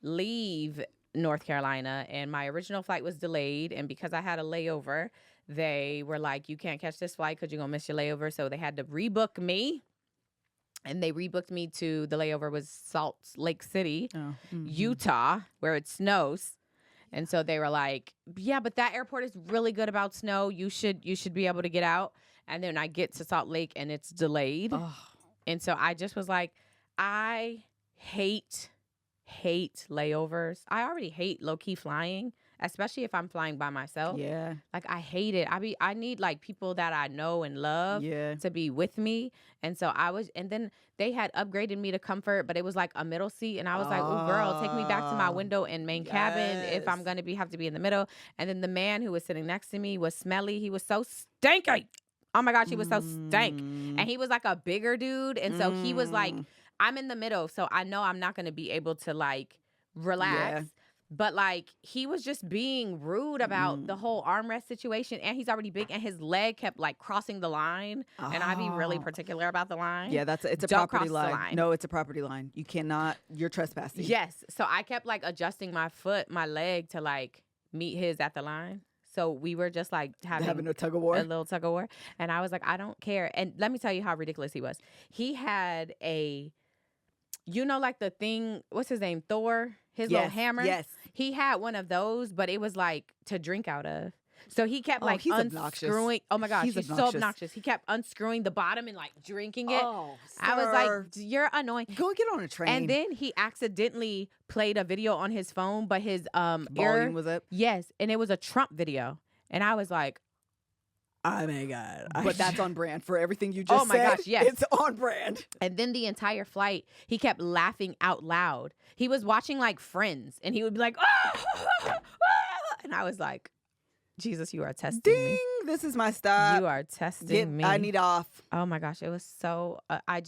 Speaker 2: leave North Carolina, and my original flight was delayed, and because I had a layover, they were like, you can't catch this flight because you're gonna miss your layover. So they had to rebook me, and they rebooked me to, the layover was Salt Lake City, Utah, where it snows. And so they were like, yeah, but that airport is really good about snow. You should be able to get out. And then I get to Salt Lake and it's delayed. And so I just was like, I hate layovers. I already hate low-key flying, especially if I'm flying by myself.
Speaker 1: Yeah.
Speaker 2: Like, I hate it. I need like people that I know and love to be with me. And so and then they had upgraded me to comfort, but it was like a middle seat. And I was like, oh girl, take me back to my window and main cabin if I'm going to have to be in the middle. And then the man who was sitting next to me was smelly. He was so stinky. Oh my gosh, he was so stank. And he was like a bigger dude. And so he was like, I'm in the middle, so I know I'm not going to be able to like relax. But like, he was just being rude about the whole armrest situation, and he's already big, and his leg kept like crossing the line. And I be really particular about the line.
Speaker 1: Yeah, it's a
Speaker 2: Don't
Speaker 1: property
Speaker 2: cross the
Speaker 1: line.
Speaker 2: line.
Speaker 1: No, it's a property line. You cannot. You're trespassing.
Speaker 2: Yes. So I kept like adjusting my leg to like meet his at the line. So we were just like having
Speaker 1: a tug of war.
Speaker 2: A little tug of war. And I was like, I don't care. And let me tell you how ridiculous he was. He had like the thing, what's his name? Thor? His little hammer?
Speaker 1: Yes.
Speaker 2: He had one of those, but it was like to drink out of. So he kept like
Speaker 1: he's
Speaker 2: unscrewing.
Speaker 1: obnoxious.
Speaker 2: Oh my gosh, he's so obnoxious. He kept unscrewing the bottom and like drinking it. I was like, you're annoying.
Speaker 1: Go get on a train.
Speaker 2: And then he accidentally played a video on his phone, but his
Speaker 1: volume was up.
Speaker 2: Yes, and it was a Trump video. And I was like,
Speaker 1: oh my God. But that's on brand for everything you just said.
Speaker 2: Oh my gosh, yes.
Speaker 1: It's on brand.
Speaker 2: And then the entire flight, he kept laughing out loud. He was watching like Friends, and he would be like, oh! And I was like, Jesus, you are testing me.
Speaker 1: This is my stop.
Speaker 2: You are testing me.
Speaker 1: I need off.
Speaker 2: Oh my gosh, it was so, I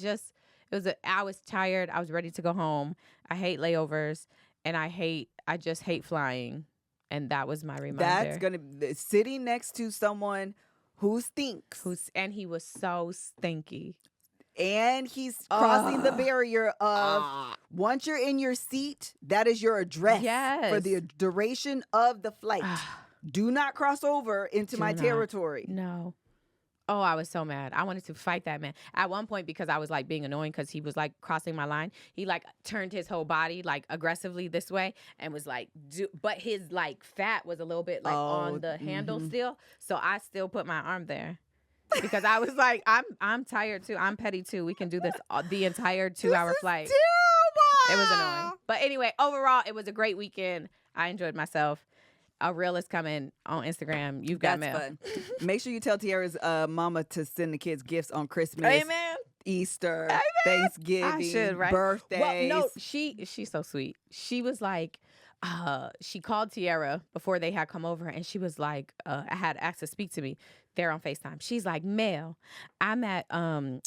Speaker 2: was tired. I was ready to go home. I hate layovers, and I just hate flying. And that was my reminder.
Speaker 1: That's going to be sitting next to someone who stinks.
Speaker 2: And he was so stinky.
Speaker 1: And he's crossing the barrier of once you're in your seat, that is your address for the duration of the flight. Do not cross over into my territory.
Speaker 2: No. Oh, I was so mad. I wanted to fight that man. At one point, because I was like being annoying because he was like crossing my line, he like turned his whole body like aggressively this way and was like, but his like fat was a little bit like on the handle still. So I still put my arm there because I was like, I'm tired too. I'm petty too. We can do this the entire 2-hour flight.
Speaker 1: Terrible.
Speaker 2: It was annoying. But anyway, overall, it was a great weekend. I enjoyed myself. A reel is coming on Instagram. You've got mail.
Speaker 1: Fun. Make sure you tell Tiara's mama to send the kids gifts on Christmas,
Speaker 2: Amen.
Speaker 1: Easter,
Speaker 2: Amen.
Speaker 1: Thanksgiving,
Speaker 2: I should, right?
Speaker 1: birthdays.
Speaker 2: Well, no, she's so sweet. She was like, she called Tiara before they had come over, and she was like, I had asked to speak to me. They're on FaceTime. She's like, Mel, I'm at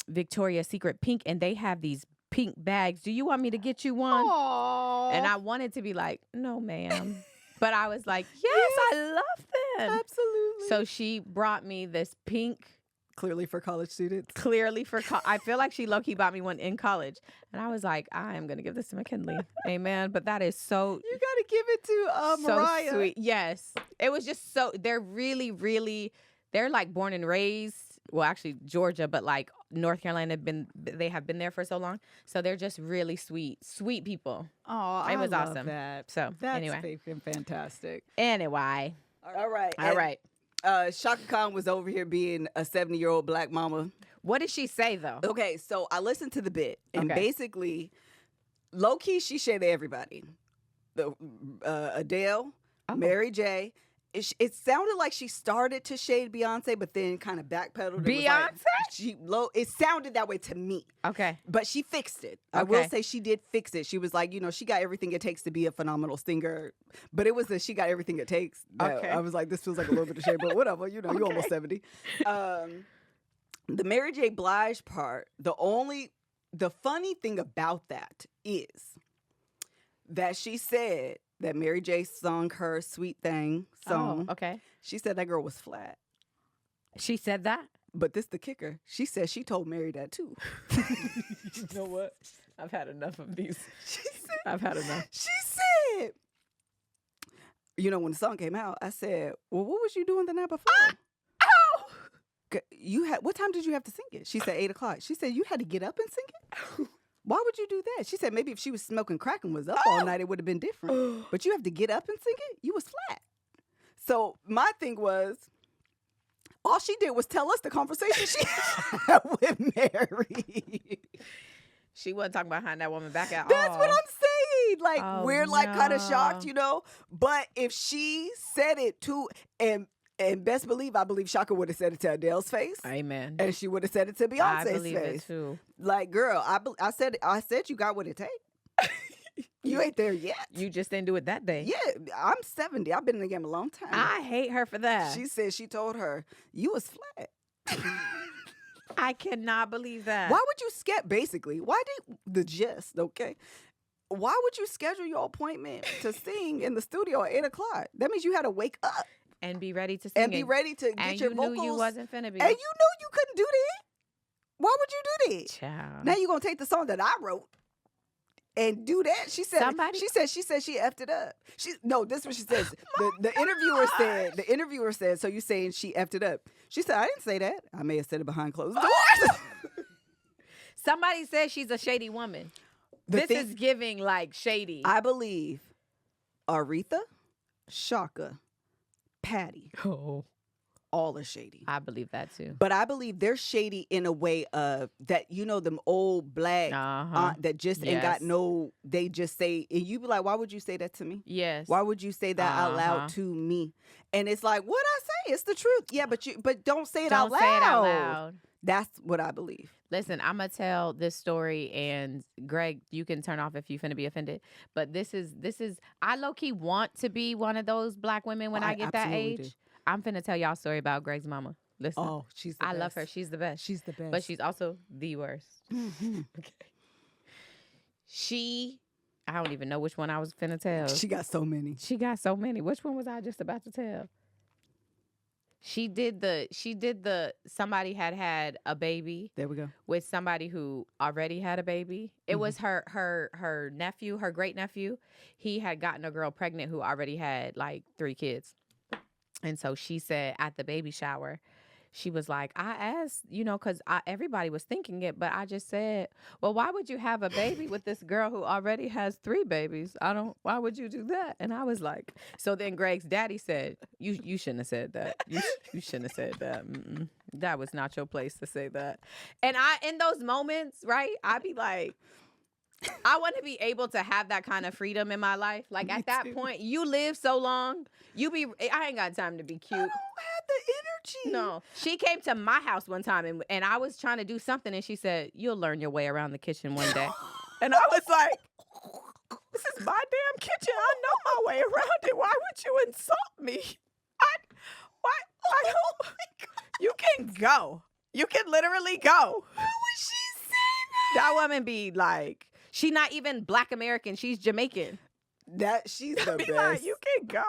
Speaker 2: Victoria's Secret Pink, and they have these pink bags. Do you want me to get you one?
Speaker 1: Aww.
Speaker 2: And I wanted to be like, no, ma'am. But I was like, yes, I love them.
Speaker 1: Absolutely.
Speaker 2: So she brought me this pink.
Speaker 1: Clearly for college students.
Speaker 2: I feel like she low-key bought me one in college. And I was like, I am going to give this to McKinley. Amen. But that is so...
Speaker 1: You got to give it to Mariah.
Speaker 2: So sweet. Yes. It was just so... They're really, really... They're like born and raised. Well, actually, Georgia, but like North Carolina, they have been there for so long. So they're just really sweet people.
Speaker 1: Oh,
Speaker 2: it was
Speaker 1: love
Speaker 2: awesome.
Speaker 1: That.
Speaker 2: So
Speaker 1: That's
Speaker 2: anyway.
Speaker 1: Fantastic.
Speaker 2: Anyway.
Speaker 1: All right.
Speaker 2: All right.
Speaker 1: Shaka Khan was over here being a 70-year-old black mama.
Speaker 2: What did she say, though?
Speaker 1: Okay, so I listened to the bit, and
Speaker 2: Okay.
Speaker 1: basically, low-key, she shaded everybody. Adele, Mary J. It sounded like she started to shade Beyonce, but then kind of backpedaled.
Speaker 2: Beyonce?
Speaker 1: It sounded that way to me.
Speaker 2: Okay.
Speaker 1: But she fixed it. I will say she did fix it. She was like, she got everything it takes to be a phenomenal singer. But it was she got everything it takes.
Speaker 2: Okay.
Speaker 1: I was like, this feels like a little bit of shade, but whatever. You almost 70. The Mary J. Blige part, the funny thing about that is that she said that Mary J. sung her Sweet Thing song.
Speaker 2: Oh, okay.
Speaker 1: She said that girl was flat.
Speaker 2: She said that?
Speaker 1: But this the kicker. She said she told Mary that too.
Speaker 2: You know what? I've had enough of these. I've had enough.
Speaker 1: She said, when the song came out, I said, well, what was you doing the night before? What time did you have to sing it? She said 8:00. She said you had to get up and sing it? Why would you do that? She said maybe if she was smoking crack and was up all night, it would have been different. But you have to get up and sing it? You was flat. So my thing was, all she did was tell us the conversation she had with Mary.
Speaker 2: She wasn't talking behind that woman back at all.
Speaker 1: That's what I'm saying. Like, we're kind of shocked,
Speaker 2: no.
Speaker 1: But if she said it too, and best believe, I believe Shaka would have said it to Adele's face.
Speaker 2: Amen.
Speaker 1: And she would have said it to Beyonce's
Speaker 2: I believe
Speaker 1: face.
Speaker 2: it too.
Speaker 1: Like, girl, I said you got what it takes. You ain't there yet.
Speaker 2: You just didn't do it that day.
Speaker 1: Yeah, I'm 70. I've been in the game a long time.
Speaker 2: I hate her for that.
Speaker 1: She said she told her, you was flat.
Speaker 2: I cannot believe that.
Speaker 1: Why would you basically, why did the gist, okay? Why would you schedule your appointment to sing in the studio at 8:00? That means you had to wake up.
Speaker 2: And be ready to sing.
Speaker 1: And be ready to get your vocals.
Speaker 2: And you knew you wasn't finna be.
Speaker 1: And you knew you couldn't do that. Why would you do that?
Speaker 2: Child.
Speaker 1: Now you're going to take the song that I wrote and do that? She said she effed it up. This is what she says. The interviewer said, so you saying she effed it up. She said, I didn't say that. I may have said it behind closed doors.
Speaker 2: Somebody said she's a shady woman. This is giving like shady.
Speaker 1: I believe Aretha, Shaka, Patty, all are shady.
Speaker 2: I believe that too.
Speaker 1: But I believe they're shady in a way of that, them old black that just ain't got they just say, and you be like, why would you say that to me?
Speaker 2: Yes.
Speaker 1: Why would you say that out loud to me? And it's like, what I say? It's the truth. Yeah, but don't say it out loud.
Speaker 2: Don't say it out loud.
Speaker 1: That's what I believe.
Speaker 2: Listen, I'm going to tell this story, and Greg, you can turn off if you're finna be offended. But this is, I low-key want to be one of those black women when I get that age.
Speaker 1: do.
Speaker 2: I'm finna tell y'all a story about Greg's mama. Listen.
Speaker 1: Oh, she's the best.
Speaker 2: I love her. She's the best.
Speaker 1: She's the best.
Speaker 2: But she's also the worst.
Speaker 1: Mm-hmm.
Speaker 2: Okay. I don't even know which one I was finna tell.
Speaker 1: She got so many.
Speaker 2: Which one was I just about to tell? She did the somebody had a baby.
Speaker 1: There we go.
Speaker 2: With somebody who already had a baby. It was her nephew, her great nephew. He had gotten a girl pregnant who already had like 3 kids. And so she said at the baby shower, she was like, I asked, because everybody was thinking it, but I just said, well, why would you have a baby with this girl who already has 3 babies? Why would you do that? And I was like, so then Greg's daddy said, you shouldn't have said that. You shouldn't have said that. Mm-mm. That was not your place to say that. And in those moments, right, I'd be like, I want to be able to have that kind of freedom in my life. Like at that point, you live so long, I ain't got time to be cute.
Speaker 1: I don't have the energy.
Speaker 2: No. She came to my house one time and I was trying to do something and she said, you'll learn your way around the kitchen one day. And I was like, this is my damn kitchen. I know my way around it. Why would you insult me? I don't. You can go. You can literally go.
Speaker 1: Why would she say
Speaker 2: That woman be like, she not even Black American. She's Jamaican.
Speaker 1: that? She's the
Speaker 2: Be
Speaker 1: best.
Speaker 2: like, you can go.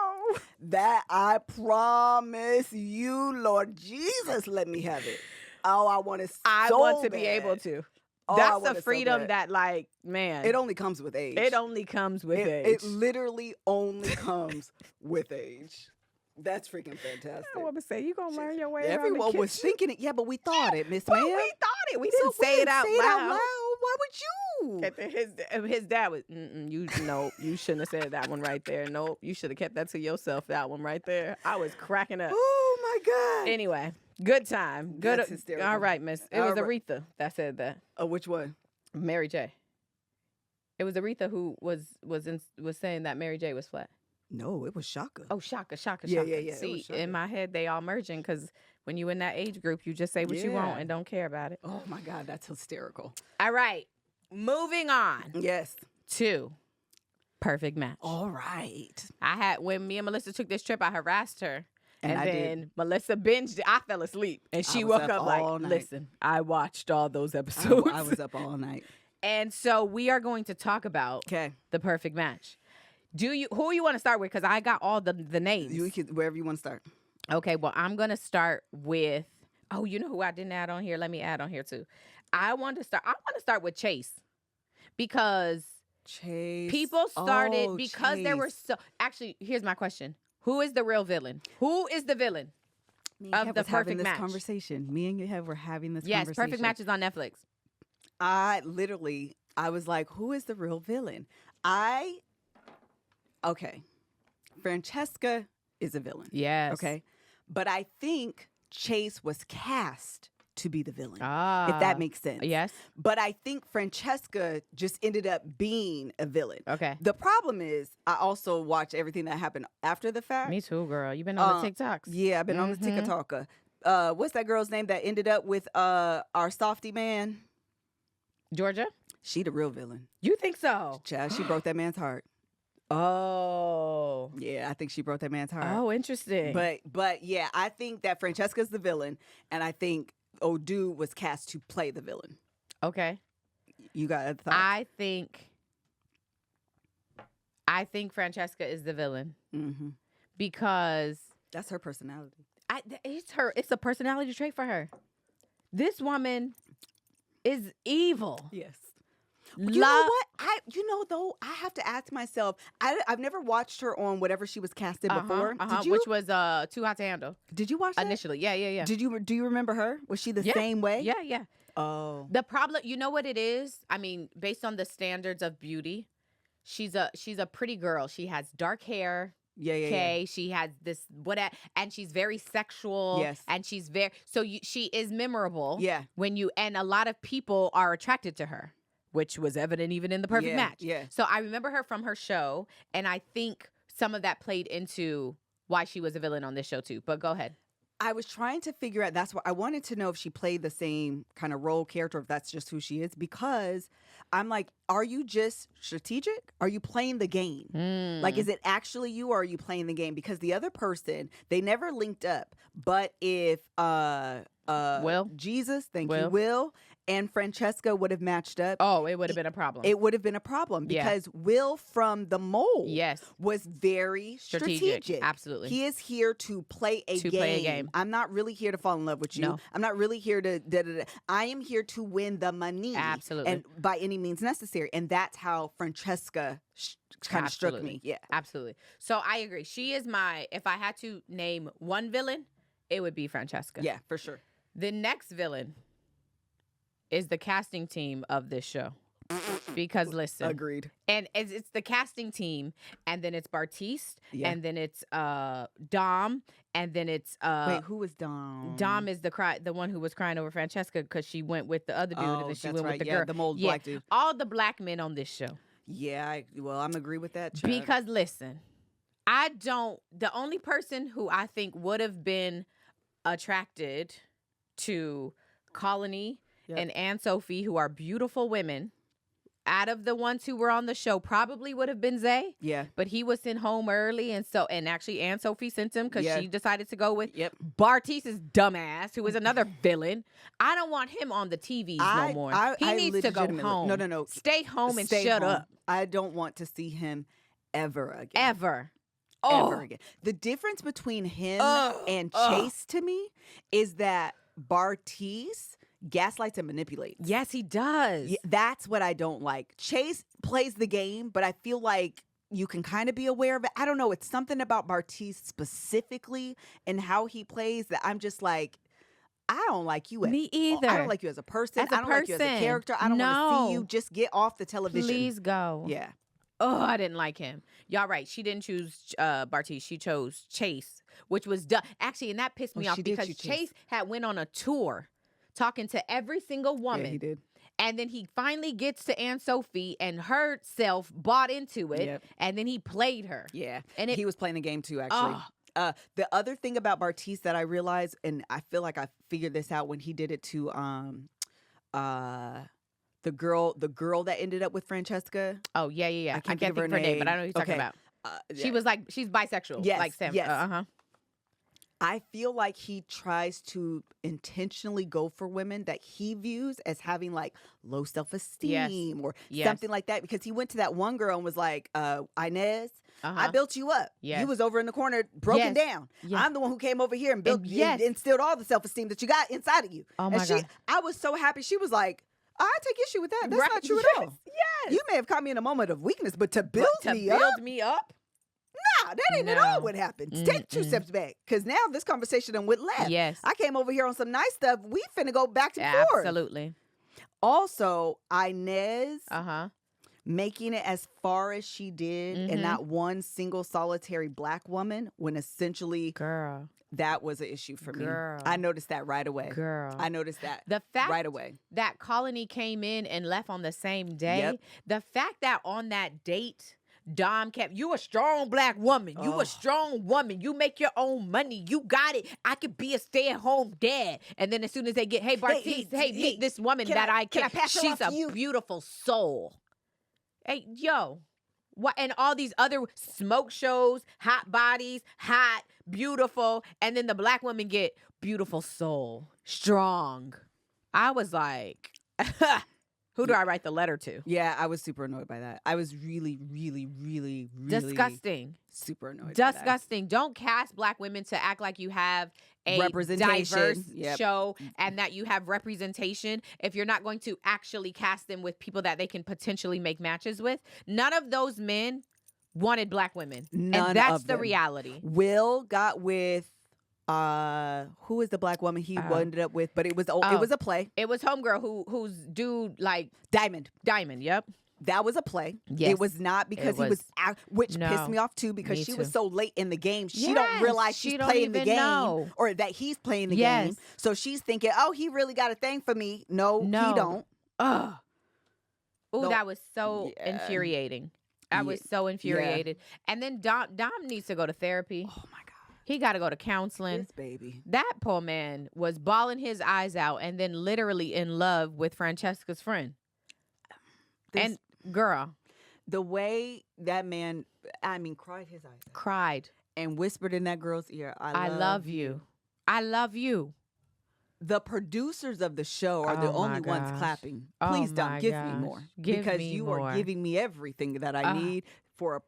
Speaker 1: That I promise you, Lord Jesus, let me have it. Oh, I want it so
Speaker 2: I want to
Speaker 1: bad.
Speaker 2: be able to.
Speaker 1: Oh, I
Speaker 2: That's
Speaker 1: want
Speaker 2: a
Speaker 1: it so
Speaker 2: freedom
Speaker 1: bad.
Speaker 2: that, like, man.
Speaker 1: It only comes with age.
Speaker 2: It only comes with age.
Speaker 1: It literally only comes with age. That's freaking fantastic.
Speaker 2: I want to say, you going to learn your way around the
Speaker 1: Everyone was
Speaker 2: kitchen?
Speaker 1: thinking it. Yeah, but we thought it, Miss
Speaker 2: But
Speaker 1: Ma'am.
Speaker 2: we thought it. We
Speaker 1: So
Speaker 2: didn't say it out loud.
Speaker 1: Why would you?
Speaker 2: And then his dad was, you shouldn't have said that one right there. Nope, you should have kept that to yourself, that one right there. I was cracking up.
Speaker 1: Oh, my God.
Speaker 2: Anyway, good time. Good.
Speaker 1: That's hysterical.
Speaker 2: All right, miss. It
Speaker 1: All
Speaker 2: was
Speaker 1: right.
Speaker 2: Aretha that said that.
Speaker 1: Oh, which one?
Speaker 2: Mary J. It was Aretha who was saying that Mary J was flat.
Speaker 1: No, it was Shaka.
Speaker 2: Oh, Shaka.
Speaker 1: Yeah, yeah, yeah. It
Speaker 2: See,
Speaker 1: was Shaka.
Speaker 2: in my head, they all merging because when you in that age group, you just say what you want
Speaker 1: Yeah.
Speaker 2: and don't care about it.
Speaker 1: Oh, my God. That's hysterical.
Speaker 2: All right. Moving on
Speaker 1: Yes.
Speaker 2: to Perfect Match.
Speaker 1: All right.
Speaker 2: When me and Melissa took this trip, I harassed her. And
Speaker 1: I
Speaker 2: then
Speaker 1: did.
Speaker 2: Melissa binged it. I fell asleep. And she
Speaker 1: I was
Speaker 2: woke
Speaker 1: up
Speaker 2: up like,
Speaker 1: all night.
Speaker 2: listen, I watched all those episodes.
Speaker 1: I was up all night.
Speaker 2: And so we are going to talk about
Speaker 1: Okay.
Speaker 2: the Perfect Match. Who you want to start with? Because I got all the names.
Speaker 1: You can, wherever you want to start.
Speaker 2: Okay, well, I'm going to start with, you know who I didn't add on here? Let me add on here too. I want to start with Chase. Because
Speaker 1: Chase.
Speaker 2: people started,
Speaker 1: Oh,
Speaker 2: because there were
Speaker 1: Chase.
Speaker 2: actually, here's my question. Who is the real villain? Who is the villain
Speaker 1: Me
Speaker 2: of
Speaker 1: and
Speaker 2: the
Speaker 1: Kev was having
Speaker 2: Perfect
Speaker 1: this
Speaker 2: Match?
Speaker 1: conversation. Me and Kev were having this
Speaker 2: Yes,
Speaker 1: conversation.
Speaker 2: Perfect Match is on Netflix.
Speaker 1: I was like, who is the real villain? Okay. Francesca is a villain.
Speaker 2: Yes.
Speaker 1: Okay. But I think Chase was cast to be the villain.
Speaker 2: Ah.
Speaker 1: If that makes sense.
Speaker 2: Yes.
Speaker 1: But I think Francesca just ended up being a villain.
Speaker 2: Okay.
Speaker 1: The problem is I also watch everything that happened after the fact.
Speaker 2: Me too, girl. You've been on the TikToks.
Speaker 1: Yeah, I've been on the
Speaker 2: Mhm.
Speaker 1: TikToker. What's that girl's name that ended up with our softy man?
Speaker 2: Georgia?
Speaker 1: She the real villain.
Speaker 2: You think so?
Speaker 1: Child, she broke that man's heart.
Speaker 2: Oh.
Speaker 1: Yeah, I think she broke that man's heart.
Speaker 2: Oh, interesting.
Speaker 1: But yeah, I think that Francesca's the villain, and I think Odu was cast to play the villain.
Speaker 2: Okay.
Speaker 1: You got a thought?
Speaker 2: I think Francesca is the villain
Speaker 1: Mm-hmm.
Speaker 2: because
Speaker 1: That's her personality.
Speaker 2: it's a personality trait for her. This woman is evil.
Speaker 1: Yes. You know
Speaker 2: Love-
Speaker 1: what? Though, I have to ask myself. I've never watched her on whatever she was casted before. Did you?
Speaker 2: Which was Too Hot to Handle
Speaker 1: Did you watch that?
Speaker 2: initially. Yeah.
Speaker 1: Do you remember her? Was she the
Speaker 2: Yeah.
Speaker 1: same way?
Speaker 2: Yeah.
Speaker 1: Oh.
Speaker 2: The problem, you know what it is? I mean, based on the standards of beauty, she's a pretty girl. She has dark hair.
Speaker 1: Yeah.
Speaker 2: Okay, she has this and she's very sexual.
Speaker 1: Yes.
Speaker 2: And she's she is memorable.
Speaker 1: Yeah.
Speaker 2: And a lot of people are attracted to her, which was evident even in the Perfect Match.
Speaker 1: Yeah.
Speaker 2: So I remember her from her show, and I think some of that played into why she was a villain on this show too. But go ahead.
Speaker 1: I was trying to figure out, that's why I wanted to know if she played the same kind of role character, if that's just who she is, because I'm like, are you just strategic? Are you playing the game? Like, is it actually you, or are you playing the game? Because the other person, they never linked up. But if
Speaker 2: Will?
Speaker 1: Jesus, thank
Speaker 2: Will?
Speaker 1: you, Will, and Francesca would have matched up,
Speaker 2: Oh, it would have been a problem.
Speaker 1: it would have been a problem,
Speaker 2: Yeah.
Speaker 1: because Will from the mold
Speaker 2: Yes.
Speaker 1: was very strategic.
Speaker 2: Absolutely.
Speaker 1: He is here to play a game. I'm not really here to fall in love with you.
Speaker 2: No.
Speaker 1: I'm not really here to I am here to win the money.
Speaker 2: Absolutely.
Speaker 1: And by any means necessary. And that's how Francesca kind of struck
Speaker 2: Absolutely.
Speaker 1: me. Yeah.
Speaker 2: Absolutely. So I agree. She is if I had to name one villain, it would be Francesca.
Speaker 1: Yeah, for sure.
Speaker 2: The next villain is the casting team of this show. Because listen,
Speaker 1: Agreed.
Speaker 2: and it's the casting team, and then it's Bartiste,
Speaker 1: Yeah.
Speaker 2: and then it's Dom, and then it's
Speaker 1: Wait, who was Dom?
Speaker 2: Dom is the one who was crying over Francesca because she went with the other dude, and then she went with the girl.
Speaker 1: The mold black dude.
Speaker 2: All the black men on this show.
Speaker 1: Yeah, I'm agree with that. Chuck.
Speaker 2: Because listen, the only person who I think would have been attracted to Colony
Speaker 1: Yep.
Speaker 2: and Anne Sophie, who are beautiful women, out of the ones who were on the show probably would have been Zay.
Speaker 1: Yeah.
Speaker 2: But he was sent home early, and actually Anne Sophie sent him because she decided to go with Bartice's dumbass, who is another villain. I don't want him on the TVs no more. He needs to go home.
Speaker 1: No.
Speaker 2: Stay home and shut up.
Speaker 1: I don't want to see him ever again.
Speaker 2: Ever
Speaker 1: again. The difference between him and Chase to me is that Bartice gaslights and manipulates.
Speaker 2: Yes, he does.
Speaker 1: Yeah, that's what I don't like. Chase plays the game, but I feel like you can kind of be aware of it. I don't know. It's something about Bartice specifically and how he plays that I'm just like, I don't like you.
Speaker 2: Me either.
Speaker 1: I don't like you as a person. I don't like you as a character. I don't want to see you. Just get off the television.
Speaker 2: Please go.
Speaker 1: Yeah.
Speaker 2: Oh, I didn't like him. Y'all right. She didn't choose Bartice. She chose Chase, which was dumb. Actually, and that pissed me off because Chase had went on a tour talking to every single woman.
Speaker 1: Yeah, he did.
Speaker 2: And then he finally gets to Anne Sophie and herself bought into it. Yep. And then he played her.
Speaker 1: Yeah. And he was playing the game too, actually. The other thing about Bartice that I realized, and I feel like I figured this out when he did it to the girl that ended up with Francesca.
Speaker 2: Oh, yeah. I can't think of her name, but I know who you're talking about. She was like, she's bisexual.
Speaker 1: Yes,
Speaker 2: like Sam.
Speaker 1: Yes. I feel like he tries to intentionally go for women that he views as having like low self-esteem or something like that, because he went to that one girl and was like, Inez, I built you up.
Speaker 2: Yes.
Speaker 1: You was over in the corner broken down. Yes. I'm the one who came over here and built and instilled all the self-esteem that you got inside of you.
Speaker 2: Oh my God.
Speaker 1: I was so happy. She was like, I take issue with that. That's not true at all.
Speaker 2: Yes.
Speaker 1: You may have caught me in a moment of weakness, but to build me up? Nah, that ain't at all what happened. Take 2 steps back, because now this conversation done went left.
Speaker 2: Yes.
Speaker 1: I came over here on some nice stuff. We finna go back and forth.
Speaker 2: Absolutely.
Speaker 1: Also, Inez making it as far as she did and not one single solitary black woman, when essentially that was an issue for me. I noticed that right away. I noticed that
Speaker 2: the fact
Speaker 1: right away.
Speaker 2: That Colony came in and left on the same day. The fact that on that date, Dom kept, you a strong black woman. You a strong woman. You make your own money. You got it. I could be a stay-at-home dad. And then as soon as they get, hey, Bartice, meet this woman that I can. She's a beautiful soul. Hey, yo. What? And all these other smoke shows, hot bodies, hot, beautiful. And then the black women get beautiful soul, strong. I was like... Who do I write the letter to?
Speaker 1: Yeah, I was super annoyed by that. I was really
Speaker 2: disgusting.
Speaker 1: Super annoyed.
Speaker 2: Disgusting. Don't cast black women to act like you have a diverse show and that you have representation if you're not going to actually cast them with people that they can potentially make matches with. None of those men wanted black women. And that's the reality.
Speaker 1: Will got with who is the black woman he ended up with? But it was a play.
Speaker 2: It was homegirl who's dude like
Speaker 1: Diamond.
Speaker 2: Yep.
Speaker 1: That was a play.
Speaker 2: Yes.
Speaker 1: It was not because he was which pissed me off too, because she was so late in the game. She don't realize she's playing the game or that he's playing the game. So she's thinking, oh, he really got a thing for me. No, he don't.
Speaker 2: Oh, that was so infuriating. I was so infuriated. And then Dom needs to go to therapy. Oh my God. He got to go to counseling.
Speaker 1: This baby.
Speaker 2: That poor man was bawling his eyes out and then literally in love with Francesca's friend. And girl.
Speaker 1: The way that man, cried his eyes out.
Speaker 2: Cried.
Speaker 1: And whispered in that girl's ear, I love you.
Speaker 2: I love you.
Speaker 1: The producers of the show are the only ones clapping. Please don't give me more. Because you are giving me everything that I need for a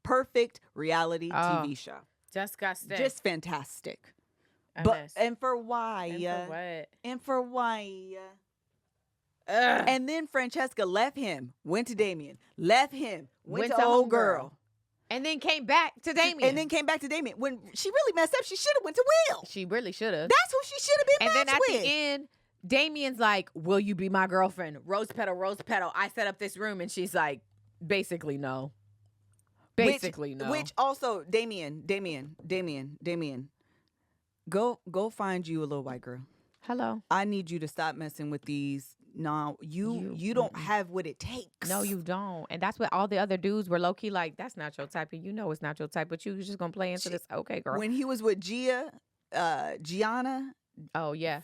Speaker 1: perfect reality TV show.
Speaker 2: Disgusting.
Speaker 1: Just fantastic. And for why? And for what? And then Francesca left him, went to Damien, left him, went to old girl.
Speaker 2: And then came back to Damien.
Speaker 1: When she really messed up, she should have went to Will.
Speaker 2: She really should have.
Speaker 1: That's who she should have been matched with.
Speaker 2: And then at the end, Damien's like, will you be my girlfriend? Rose petal. I set up this room. And she's like, basically no. No.
Speaker 1: Which also, Damien. Go find you a little white girl.
Speaker 2: Hello.
Speaker 1: I need you to stop messing with these. No, you don't have what it takes.
Speaker 2: No, you don't. And that's what all the other dudes were low-key like, that's not your type. And you know it's not your type, but you just going to play into this. Okay, girl.
Speaker 1: When he was with Gianna.
Speaker 2: Oh, yeah.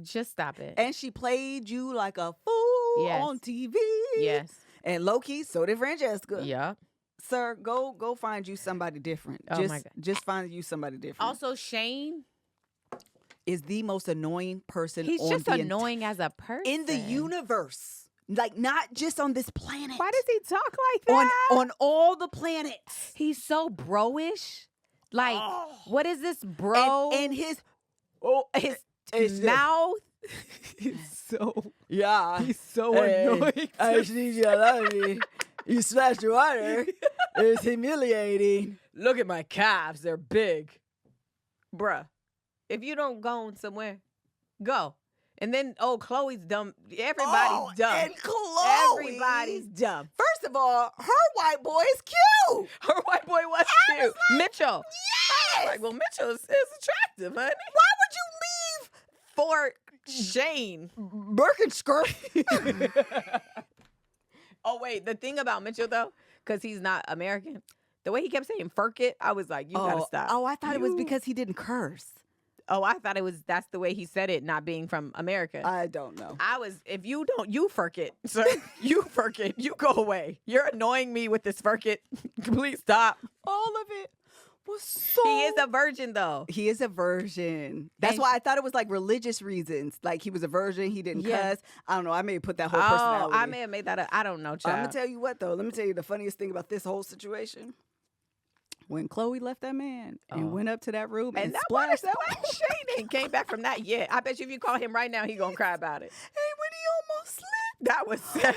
Speaker 2: Just stop it.
Speaker 1: And she played you like a fool.
Speaker 2: Yes.
Speaker 1: on TV.
Speaker 2: Yes.
Speaker 1: And low-key, so did Francesca.
Speaker 2: Yeah.
Speaker 1: Sir, go find you somebody different.
Speaker 2: Oh, my God.
Speaker 1: Just find you somebody different.
Speaker 2: Also, Shane
Speaker 1: is the most annoying person
Speaker 2: he's
Speaker 1: on
Speaker 2: just
Speaker 1: the
Speaker 2: annoying as a person.
Speaker 1: in the universe. Like, not just on this planet.
Speaker 2: Why does he talk like that?
Speaker 1: On all the planets.
Speaker 2: He's so bro-ish. Like, what is this
Speaker 1: bro? And his
Speaker 2: mouth.
Speaker 1: He's so He's so
Speaker 2: annoying.
Speaker 1: I just need you to love me. You splashed your water. It's humiliating.
Speaker 2: Look at my calves. They're big. Bruh, if you don't go somewhere, go. And then, Chloe's dumb. Everybody's dumb.
Speaker 1: And Chloe.
Speaker 2: Everybody's dumb.
Speaker 1: First of all, her white boy is cute.
Speaker 2: Her white boy was cute.
Speaker 1: Like,
Speaker 2: Mitchell.
Speaker 1: Yes.
Speaker 2: Like, well, Mitchell is attractive, honey.
Speaker 1: Why would you leave
Speaker 2: for Shane?
Speaker 1: Birkenskirt.
Speaker 2: Oh, wait. The thing about Mitchell, though, because he's not American, the way he kept saying "ferk it," I was like, you gotta stop.
Speaker 1: Oh, I thought it was because he didn't curse.
Speaker 2: Oh, I thought that's the way he said it, not being from America.
Speaker 1: I don't know.
Speaker 2: If you don't, you ferk it, sir. You ferk it. You go away. You're annoying me with this ferk it. Please stop.
Speaker 1: All of it was so.
Speaker 2: He is a virgin, though.
Speaker 1: He is a virgin. That's why I thought it was like religious reasons. Like he was a virgin. He didn't cuss. I don't know. I may have put that whole personality.
Speaker 2: I may have made that up. I don't know, child.
Speaker 1: I'm going to tell you what, though. Let me tell you the funniest thing about this whole situation. When Chloe left that man and went up to that room and splashed that
Speaker 2: Shane ain't came back from that yet. I bet you if you call him right now, he gonna cry about it.
Speaker 1: Hey, when he almost slipped.
Speaker 2: That was sad.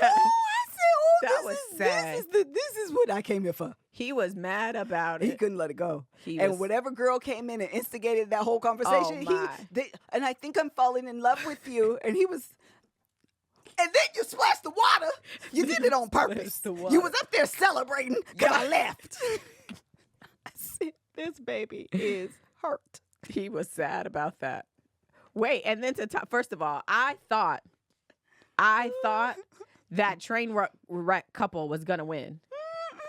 Speaker 1: That was sad. This is what I came here for.
Speaker 2: He was mad about it.
Speaker 1: He couldn't let it go. And whatever girl came in and instigated that whole conversation, and I think I'm falling in love with you. And he was. And then you splashed the water. You did it on purpose. You was up there celebrating because I left. This baby is hurt.
Speaker 2: He was sad about that. Wait, and then first of all, I thought that train wreck couple was gonna win.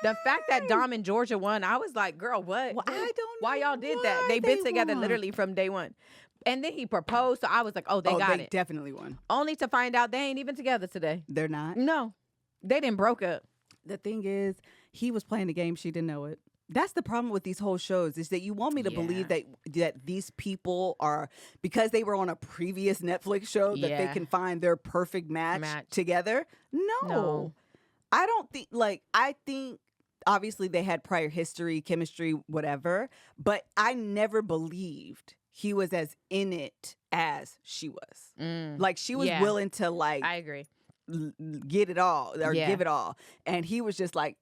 Speaker 2: The fact that Dom and Georgia won, I was like, girl, what?
Speaker 1: Well, I don't know
Speaker 2: why y'all did that. They've been together literally from day one. And then he proposed, so I was like, they got it.
Speaker 1: They definitely won.
Speaker 2: Only to find out they ain't even together today.
Speaker 1: They're not?
Speaker 2: No. They didn't broke up.
Speaker 1: The thing is, he was playing the game. She didn't know it. That's the problem with these whole shows is that you want me to believe that these people are, because they were on a previous Netflix show, that they can find their perfect match together. No. I don't think, I think obviously they had prior history, chemistry, whatever, but I never believed he was as in it as she was. Like she was willing to
Speaker 2: I agree.
Speaker 1: Get it all or give it all. And he was just like,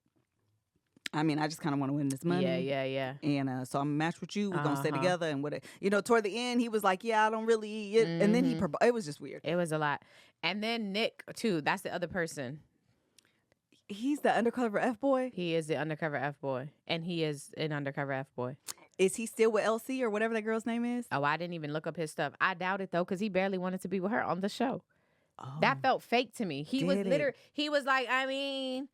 Speaker 1: I mean, I just kind of want to win this money.
Speaker 2: Yeah.
Speaker 1: And so I'm gonna match with you. We're gonna stay together. And toward the end, he was like, "Yeah, I don't really." And then it was just weird.
Speaker 2: It was a lot. And then Nick too. That's the other person.
Speaker 1: He's the undercover F boy.
Speaker 2: He is the undercover F boy, and he is an undercover F boy.
Speaker 1: Is he still with LC or whatever that girl's name is?
Speaker 2: Oh, I didn't even look up his stuff. I doubt it though, because he barely wanted to be with her on the show. That felt fake to me. He was literally. He was like, I mean.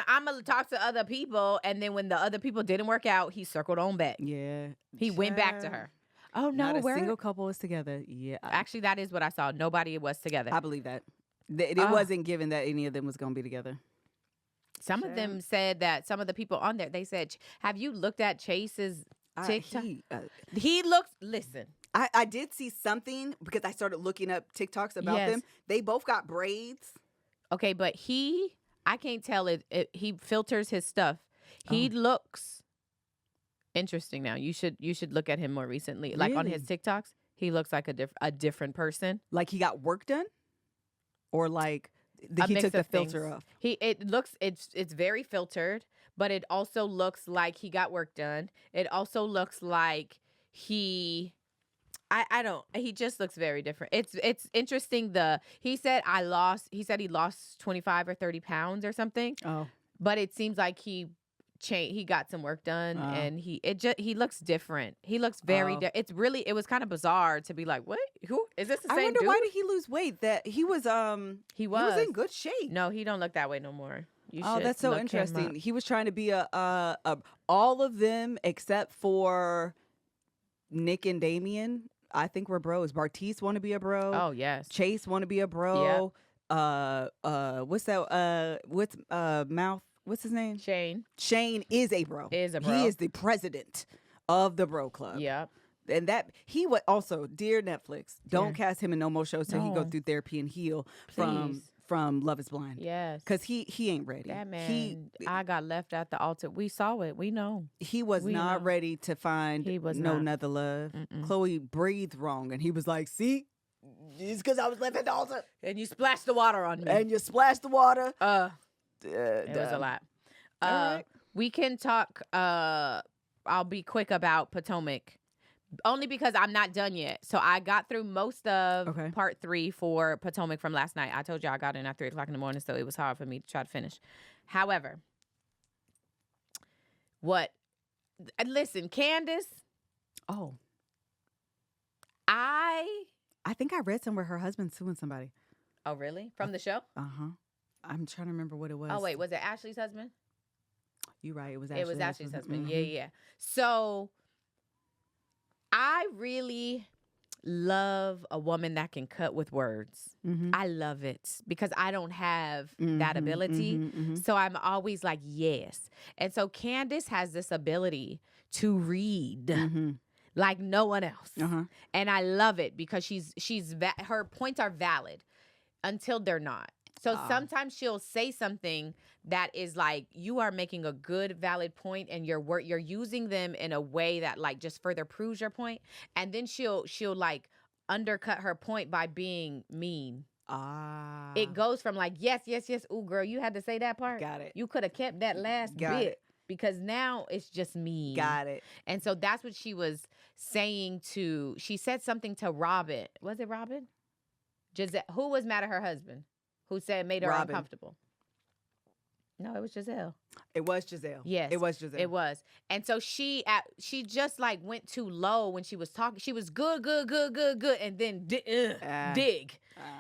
Speaker 2: I'm going to talk to other people. And then when the other people didn't work out, he circled on back.
Speaker 1: Yeah.
Speaker 2: He went back to her. Oh, no.
Speaker 1: Not a single couple is together. Yeah.
Speaker 2: Actually, that is what I saw. Nobody was together.
Speaker 1: I believe that. It wasn't given that any of them was going to be together.
Speaker 2: Some of them said that some of the people on there, they said, have you looked at Chase's TikTok? He looks, listen.
Speaker 1: I did see something because I started looking up TikToks about them. They both got braids.
Speaker 2: Okay, but I can't tell he filters his stuff. He looks interesting now. You should look at him more recently. Like on his TikToks, he looks like a different person.
Speaker 1: Like he got work done? Or like he took the filter off?
Speaker 2: It's very filtered, but it also looks like he got work done. It also looks like he just looks very different. It's interesting. He said he lost 25 or 30 pounds or something. Oh. But it seems like he got some work done and he looks different. He looks very it was kind of bizarre to be like, what? Who is this the same dude?
Speaker 1: I wonder why did he lose weight? That he was in good shape.
Speaker 2: No, he don't look that way no more.
Speaker 1: That's so interesting. He was trying to be a all of them except for Nick and Damien. I think we're bros. Bartice want to be a bro.
Speaker 2: Oh, yes.
Speaker 1: Chase want to be a bro. what's that? Mouth? What's his name?
Speaker 2: Shane
Speaker 1: Shane is a bro.
Speaker 2: is a bro.
Speaker 1: He is the president of the bro club.
Speaker 2: Yep.
Speaker 1: And that he would also, dear Netflix, don't
Speaker 2: Dear.
Speaker 1: cast him in no more shows till he go
Speaker 2: No.
Speaker 1: through therapy and heal
Speaker 2: Please.
Speaker 1: from Love Is Blind.
Speaker 2: Yes.
Speaker 1: Because he ain't ready.
Speaker 2: That man, I got left at the altar. We saw it. We know.
Speaker 1: He was
Speaker 2: We
Speaker 1: not
Speaker 2: know.
Speaker 1: ready to find
Speaker 2: He was
Speaker 1: no
Speaker 2: not.
Speaker 1: another love.
Speaker 2: Mm-mm.
Speaker 1: Chloe breathed wrong, and he was like, "See, it's because I was left at the altar,
Speaker 2: And you splashed the water on me.
Speaker 1: and you splashed the water."
Speaker 2: It was a lot.
Speaker 1: All right.
Speaker 2: We can talk. I'll be quick about Potomac. Only because I'm not done yet. So I got through most of
Speaker 1: Okay.
Speaker 2: part 3 for Potomac from last night. I told you I got in at 3 o'clock in the morning, so it was hard for me to try to finish. However, listen, Candace,
Speaker 1: Oh,
Speaker 2: I
Speaker 1: think I read somewhere her husband's suing somebody.
Speaker 2: oh really? From the show?
Speaker 1: I'm trying to remember what it was.
Speaker 2: Oh wait, was it Ashley's husband?
Speaker 1: You're right. It was
Speaker 2: Ashley's husband.
Speaker 1: Mhm.
Speaker 2: Yeah. So I really love a woman that can cut with words.
Speaker 1: Mhm.
Speaker 2: I love it because I don't have that
Speaker 1: Mhm,
Speaker 2: ability.
Speaker 1: mhm, mhm.
Speaker 2: So I'm always like, yes. And so Candace has this ability to read
Speaker 1: Mhm.
Speaker 2: like no one else.
Speaker 1: Uh-huh.
Speaker 2: And I love it because her points are valid until they're not. So sometimes she'll say something that is like, you are making a good, valid point, and you're using them in a way that like just further proves your point. And then she'll like undercut her point by being mean. It goes from like, yes. Ooh, girl, you had to say that part.
Speaker 1: Got it.
Speaker 2: You could have kept that last
Speaker 1: Got
Speaker 2: bit.
Speaker 1: it.
Speaker 2: Because now it's just mean.
Speaker 1: Got it.
Speaker 2: And so that's what she was saying she said something to Robin. Was it Robin? Giselle, who was mad at her husband? Who said made her
Speaker 1: Robin.
Speaker 2: uncomfortable? No, it was Giselle.
Speaker 1: It was Giselle.
Speaker 2: Yes.
Speaker 1: It was Giselle.
Speaker 2: It was. And so she just like went too low when she was talking. She was good. And then dig.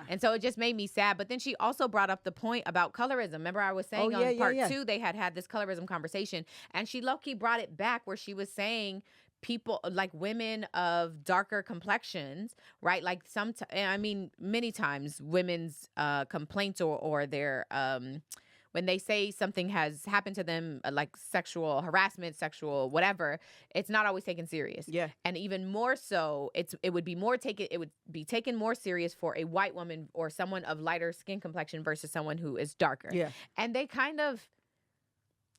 Speaker 2: And so it just made me sad. But then she also brought up the point about colorism. Remember I was saying on part 2, they had this colorism conversation. And she low-key brought it back where she was saying people like women of darker complexions, right? Like many times women's complaints or their when they say something has happened to them, like sexual harassment, sexual whatever, it's not always taken serious.
Speaker 1: Yeah.
Speaker 2: And even more so, it would be taken more serious for a white woman or someone of lighter skin complexion versus someone who is darker.
Speaker 1: Yeah.
Speaker 2: And they kind of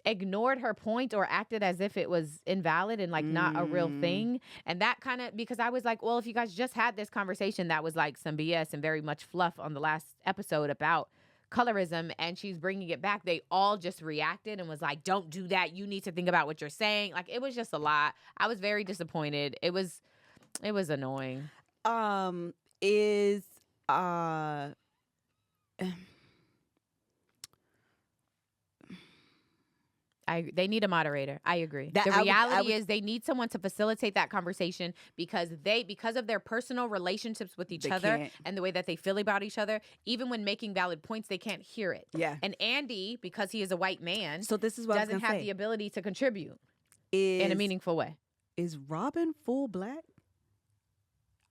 Speaker 2: ignored her point or acted as if it was invalid and like not a real thing. And that kind of, because I was like, well, if you guys just had this conversation that was like some BS and very much fluff on the last episode about colorism, and she's bringing it back, they all just reacted and was like, don't do that, you need to think about what you're saying. Like, it was just a lot. I was very disappointed. It was annoying. They need a moderator. I agree. The reality is they need someone to facilitate that conversation because of their personal relationships with each other
Speaker 1: can't.
Speaker 2: and the way that they feel about each other, even when making valid points, they can't hear it.
Speaker 1: Yeah.
Speaker 2: And Andy, because he is a white man,
Speaker 1: So this is what
Speaker 2: doesn't
Speaker 1: I was
Speaker 2: have
Speaker 1: gonna
Speaker 2: the
Speaker 1: say.
Speaker 2: ability to contribute in a meaningful way.
Speaker 1: Is Robin full black?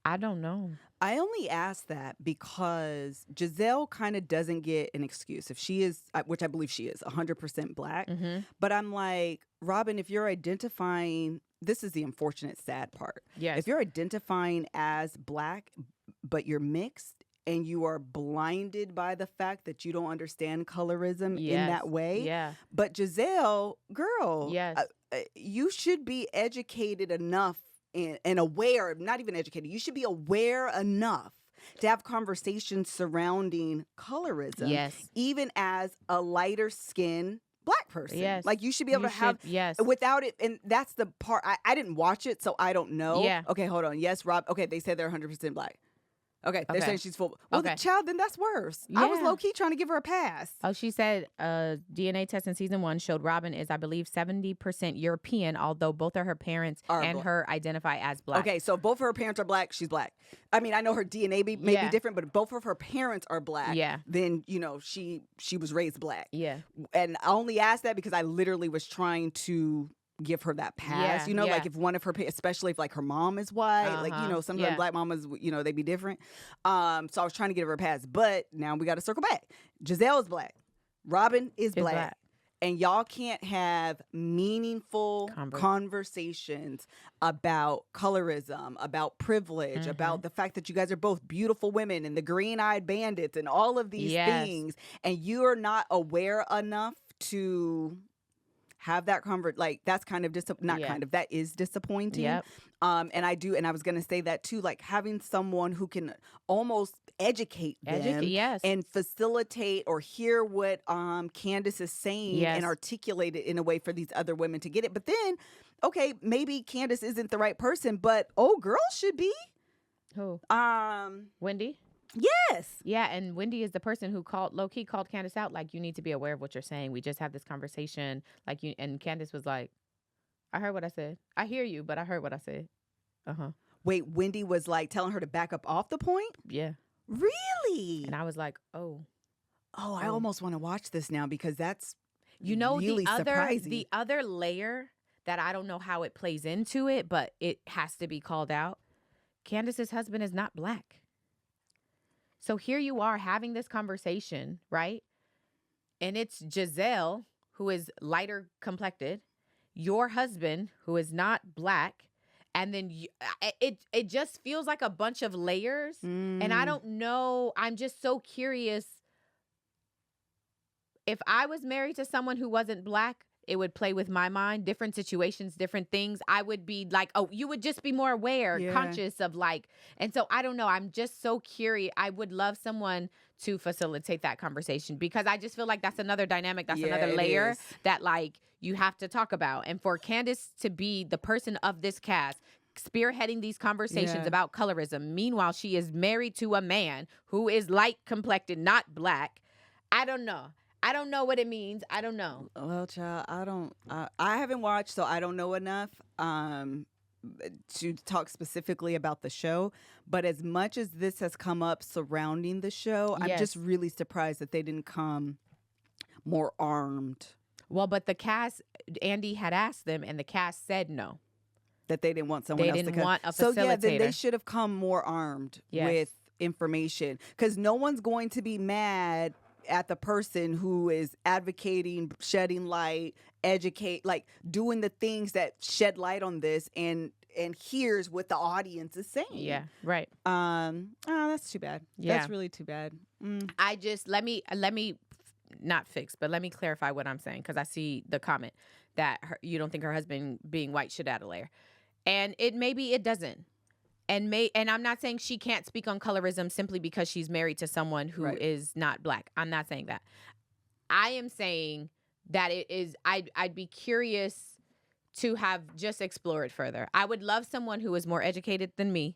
Speaker 2: I don't know.
Speaker 1: I only ask that because Giselle kind of doesn't get an excuse if she is, which I believe she is, 100% black.
Speaker 2: Mm-hmm.
Speaker 1: But I'm like, Robin, if you're identifying, this is the unfortunate sad part.
Speaker 2: Yes.
Speaker 1: If you're identifying as black, but you're mixed and you are blinded by the fact that you don't understand colorism in that way.
Speaker 2: Yeah.
Speaker 1: But Giselle, girl,
Speaker 2: Yes.
Speaker 1: You should be educated enough and aware, not even educated, you should be aware enough to have conversations surrounding colorism.
Speaker 2: Yes.
Speaker 1: Even as a lighter skin black person.
Speaker 2: Yes.
Speaker 1: Like you should be able to have without it. And that's the part I didn't watch it, so I don't know.
Speaker 2: Yeah.
Speaker 1: Okay, hold on. Yes, Rob. Okay, they said they're 100% black. Okay, they're saying she's full. Well,
Speaker 2: Okay.
Speaker 1: the child, then that's worse. I was
Speaker 2: Yeah.
Speaker 1: low key trying to give her a pass.
Speaker 2: Oh, she said DNA test in season 1 showed Robin is, I believe, 70% European, although both of her parents and
Speaker 1: black.
Speaker 2: her identify as black.
Speaker 1: Okay, so both of her parents are black. She's black. I mean, I know her DNA may be different, but both of her parents are black.
Speaker 2: Yeah.
Speaker 1: Then, she was raised black.
Speaker 2: Yeah.
Speaker 1: And I only asked that because I literally was trying to give her that pass,
Speaker 2: Yeah,
Speaker 1: you know,
Speaker 2: yeah.
Speaker 1: like if one of her, especially if like her mom is white, like, you know, sometimes
Speaker 2: Yeah.
Speaker 1: black mamas, you know, they be different. So I was trying to give her a pass, but now we got to circle back. Giselle is black. Robin is black. And y'all can't have meaningful conversations about colorism, about privilege, about the fact that you guys are both beautiful women and the green-eyed bandits and all of these things. And you are not aware enough to have that like that's kind of that is disappointing. And I was gonna say that too, like having someone who can almost educate them and facilitate or hear what Candace is saying and articulate it in a way for these other women to get it. But then, okay, maybe Candace isn't the right person, but girl should be.
Speaker 2: Who? Wendy?
Speaker 1: Yes.
Speaker 2: Yeah, and Wendy is the person who low-key called Candace out, like, you need to be aware of what you're saying. We just had this conversation, like, and Candace was like, I heard what I said. I hear you, but I heard what I said.
Speaker 1: Wait, Wendy was like telling her to back up off the point?
Speaker 2: Yeah.
Speaker 1: Really?
Speaker 2: And I was like, oh,
Speaker 1: I almost want to watch this now because that's
Speaker 2: really
Speaker 1: surprising.
Speaker 2: The other layer that I don't know how it plays into it, but it has to be called out. Candace's husband is not black. So here you are having this conversation, right? And it's Giselle, who is lighter complected, your husband, who is not black, and then it just feels like a bunch of layers. And I don't know. I'm just so curious. If I was married to someone who wasn't black, it would play with my mind, different situations, different things. I would be like, oh, you would just be more aware, conscious of like, and so I don't know. I'm just so curious. I would love someone to facilitate that conversation because I just feel like that's another dynamic. That's another layer that like you have to talk about. And for Candace to be the person of this cast, spearheading these conversations about colorism. Meanwhile, she is married to a man who is light complected, not black. I don't know. I don't know what it means. I don't know.
Speaker 1: Well, child, I haven't watched, so I don't know enough to talk specifically about the show. But as much as this has come up surrounding the show, I'm just really surprised that they didn't come more armed.
Speaker 2: Well, but the cast, Andy had asked them, and the cast said no.
Speaker 1: That they didn't want someone else to come.
Speaker 2: They didn't want a facilitator.
Speaker 1: So, yeah, then they should have come more armed with information. Because no one's going to be mad at the person who is advocating, shedding light, educate, like doing the things that shed light on this and hears what the audience is saying.
Speaker 2: Yeah, right.
Speaker 1: That's too bad. Yeah. That's really too bad.
Speaker 2: I just let me not fix, but let me clarify what I'm saying because I see the comment that you don't think her husband being white should add a layer. And maybe it doesn't. And I'm not saying she can't speak on colorism simply because she's married to someone who is not black. I'm not saying that. I am saying that it is. I'd be curious to have just explore it further. I would love someone who is more educated than me,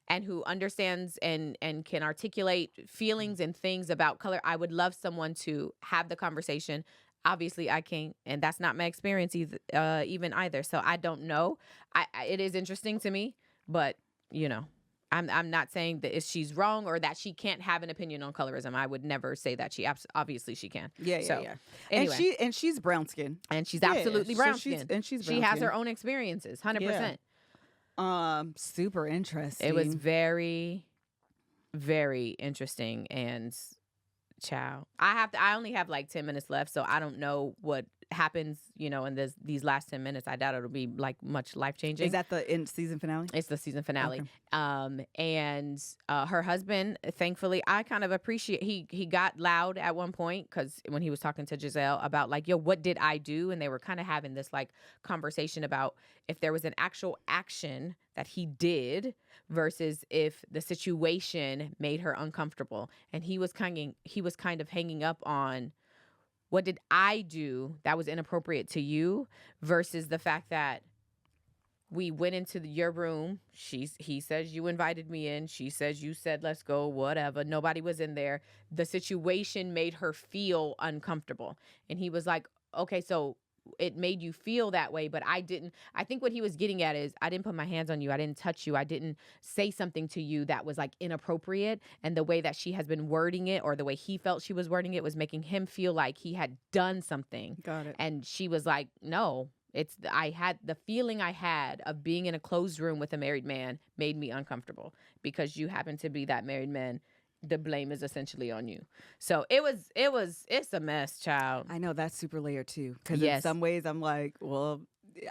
Speaker 2: and who understands and can articulate feelings and things about color. I would love someone to have the conversation. Obviously, I can't, and that's not my experience even either. So I don't know. It is interesting to me, but. You know, I'm not saying that she's wrong or that she can't have an opinion on colorism. I would never say that she obviously she can.
Speaker 1: Yeah.
Speaker 2: Anyway.
Speaker 1: And she's brown skin.
Speaker 2: And she's absolutely brown skin. She has her own experiences, 100%.
Speaker 1: Super interesting.
Speaker 2: It was very, very interesting. And ciao. I only have like 10 minutes left, so I don't know what happens, in these last 10 minutes. I doubt it'll be like much life-changing.
Speaker 1: Is that the season finale?
Speaker 2: It's the season finale.
Speaker 1: Okay.
Speaker 2: And her husband, thankfully, I kind of appreciate, he got loud at one point because when he was talking to Giselle about like, yo, what did I do? And they were kind of having this like conversation about if there was an actual action that he did versus if the situation made her uncomfortable. And he was kind of hanging up on, what did I do that was inappropriate to you versus the fact that we went into your room. He says you invited me in. She says you said, let's go, whatever. Nobody was in there. The situation made her feel uncomfortable. And he was like, okay, so it made you feel that way, but I didn't. I think what he was getting at is I didn't put my hands on you. I didn't touch you. I didn't say something to you that was like inappropriate. And the way that she has been wording it, or the way he felt she was wording it, was making him feel like he had done something.
Speaker 1: Got it.
Speaker 2: And she was like, no, I had the feeling I had of being in a closed room with a married man made me uncomfortable because you happen to be that married man. The blame is essentially on you. So it's a mess, child.
Speaker 1: I know that's super layered too. Because in
Speaker 2: Yes.
Speaker 1: some ways I'm like, well,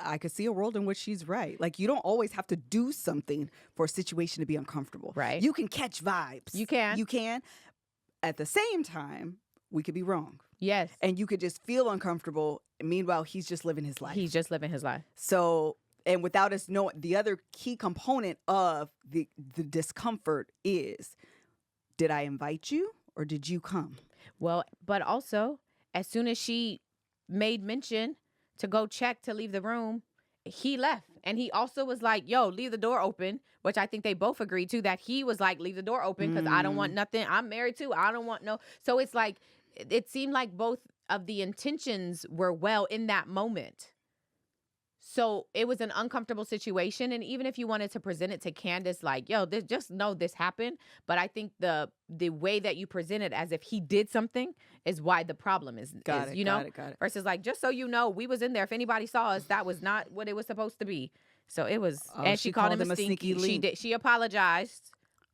Speaker 1: I could see a world in which she's right. Like, you don't always have to do something for a situation to be uncomfortable.
Speaker 2: Right.
Speaker 1: You can catch vibes.
Speaker 2: You can.
Speaker 1: You can. At the same time, we could be wrong.
Speaker 2: Yes.
Speaker 1: And you could just feel uncomfortable. Meanwhile, he's just living his life.
Speaker 2: He's just living his life.
Speaker 1: So, and without us knowing, the other key component of the discomfort is, did I invite you or did you come?
Speaker 2: Well, but also, as soon as she made mention to go check to leave the room, he left. And he also was like, yo, leave the door open, which I think they both agreed to, that he was like, leave the door open because I don't want nothing. I'm married too. I don't want no. So it's like, it seemed like both of the intentions were well in that moment. So it was an uncomfortable situation. And even if you wanted to present it to Candace, like, yo, just know this happened. But I think the way that you present it as if he did something is why the problem is,
Speaker 1: Got it.
Speaker 2: versus like, just so you know, we was in there. If anybody saw us, that was not what it was supposed to be. So it was, and she called him a sneaky link. She apologized.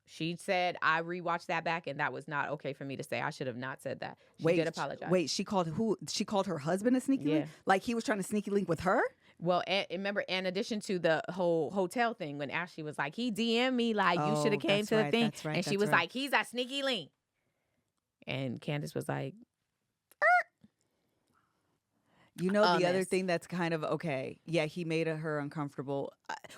Speaker 2: She said, I rewatched that back and that was not okay for me to say. I should have not said that. She did apologize.
Speaker 1: Wait, she called who? She called her husband a sneaky link? Like he was trying to sneaky link with her?
Speaker 2: Well, remember, in addition to the whole hotel thing, when Ashley was like, he DM'd me, like, you should have came to the thing. And she was like, he's a sneaky link. And Candace was like,
Speaker 1: you know, the other thing that's kind of okay. Yeah, he made her uncomfortable.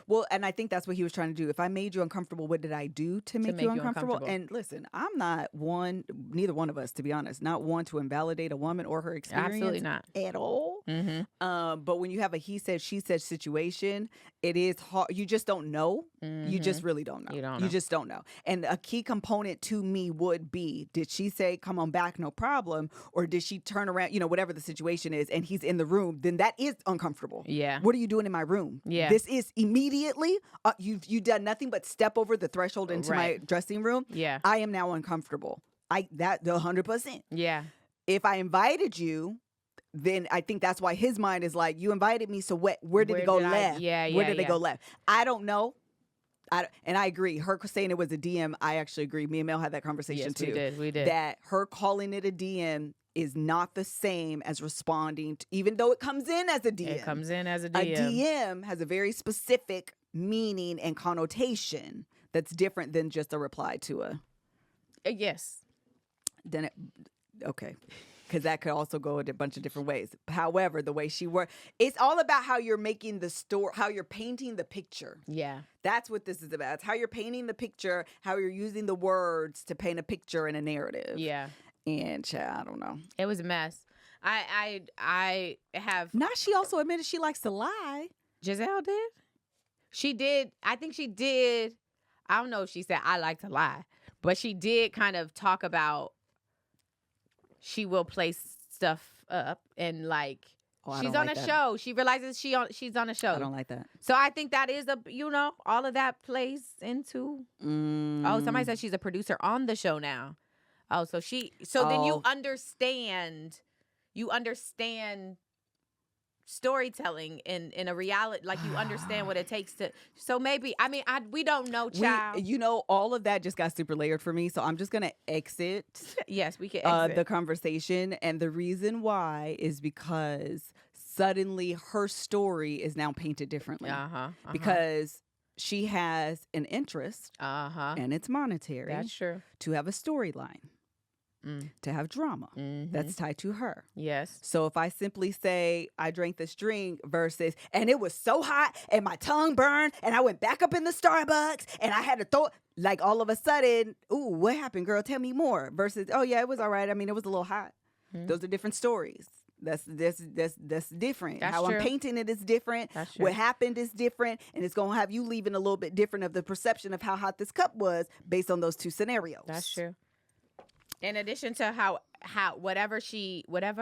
Speaker 1: Well, and I think that's what he was trying to do. If I made you uncomfortable, what did I do to make you uncomfortable? And listen, I'm not one, neither one of us, to be honest, not one to invalidate a woman or her experience.
Speaker 2: Absolutely not.
Speaker 1: At all.
Speaker 2: Mm-hmm.
Speaker 1: But when you have a he said, she said situation, it is hard. You just don't know.
Speaker 2: Mm-hmm.
Speaker 1: You just really don't know.
Speaker 2: You don't know.
Speaker 1: You just don't know. And a key component to me would be, did she say, come on back, no problem? Or did she turn around, you know, whatever the situation is, and he's in the room, then that is uncomfortable.
Speaker 2: Yeah.
Speaker 1: What are you doing in my room?
Speaker 2: Yeah.
Speaker 1: This is immediately, you've done nothing but step over the threshold into my dressing room.
Speaker 2: Yeah.
Speaker 1: I am now uncomfortable. The 100%.
Speaker 2: Yeah.
Speaker 1: If I invited you, then I think that's why his mind is like, you invited me, so where did it go left? Where did it go left? I don't know. And I agree. Her saying it was a DM, I actually agree. Me and Mel had that conversation too.
Speaker 2: We did.
Speaker 1: That her calling it a DM is not the same as responding to, even though it comes in as a DM.
Speaker 2: It comes in as a DM.
Speaker 1: A DM has a very specific meaning and connotation that's different than just a reply to a.
Speaker 2: Yes.
Speaker 1: Then okay. Because that could also go in a bunch of different ways. However, the way she worked, it's all about how you're making the story, how you're painting the picture.
Speaker 2: Yeah.
Speaker 1: That's what this is about. It's how you're painting the picture, how you're using the words to paint a picture and a narrative.
Speaker 2: Yeah.
Speaker 1: And I don't know.
Speaker 2: It was a mess. I have.
Speaker 1: Now she also admitted she likes to lie.
Speaker 2: Giselle did? She did. I think she did. I don't know if she said, I like to lie. But she did kind of talk about she will place stuff up and like she's on a show. She realizes she's on a show.
Speaker 1: I don't like that.
Speaker 2: So I think that is all of that plays into. Oh, somebody said she's a producer on the show now. Oh, then you understand storytelling in a reality, like you understand what it takes to. So maybe, I mean, we don't know, child.
Speaker 1: All of that just got super layered for me. So I'm just gonna exit.
Speaker 2: Yes, we can exit
Speaker 1: the conversation, and the reason why is because suddenly her story is now painted differently. Because she has an interest, and it's monetary.
Speaker 2: That's true.
Speaker 1: To have a storyline. To have drama that's tied to her.
Speaker 2: Yes.
Speaker 1: So if I simply say I drank this drink versus, and it was so hot and my tongue burned and I went back up in the Starbucks and I had to throw, like all of a sudden, ooh, what happened, girl? Tell me more. Versus, oh yeah, it was all right. I mean, it was a little hot. Those are different stories. That's different.
Speaker 2: That's
Speaker 1: How
Speaker 2: true.
Speaker 1: I'm painting it is different.
Speaker 2: That's true.
Speaker 1: What happened is different, and it's gonna have you leaving a little bit different of the perception of how hot this cup was based on those two scenarios.
Speaker 2: That's true. In addition to how whatever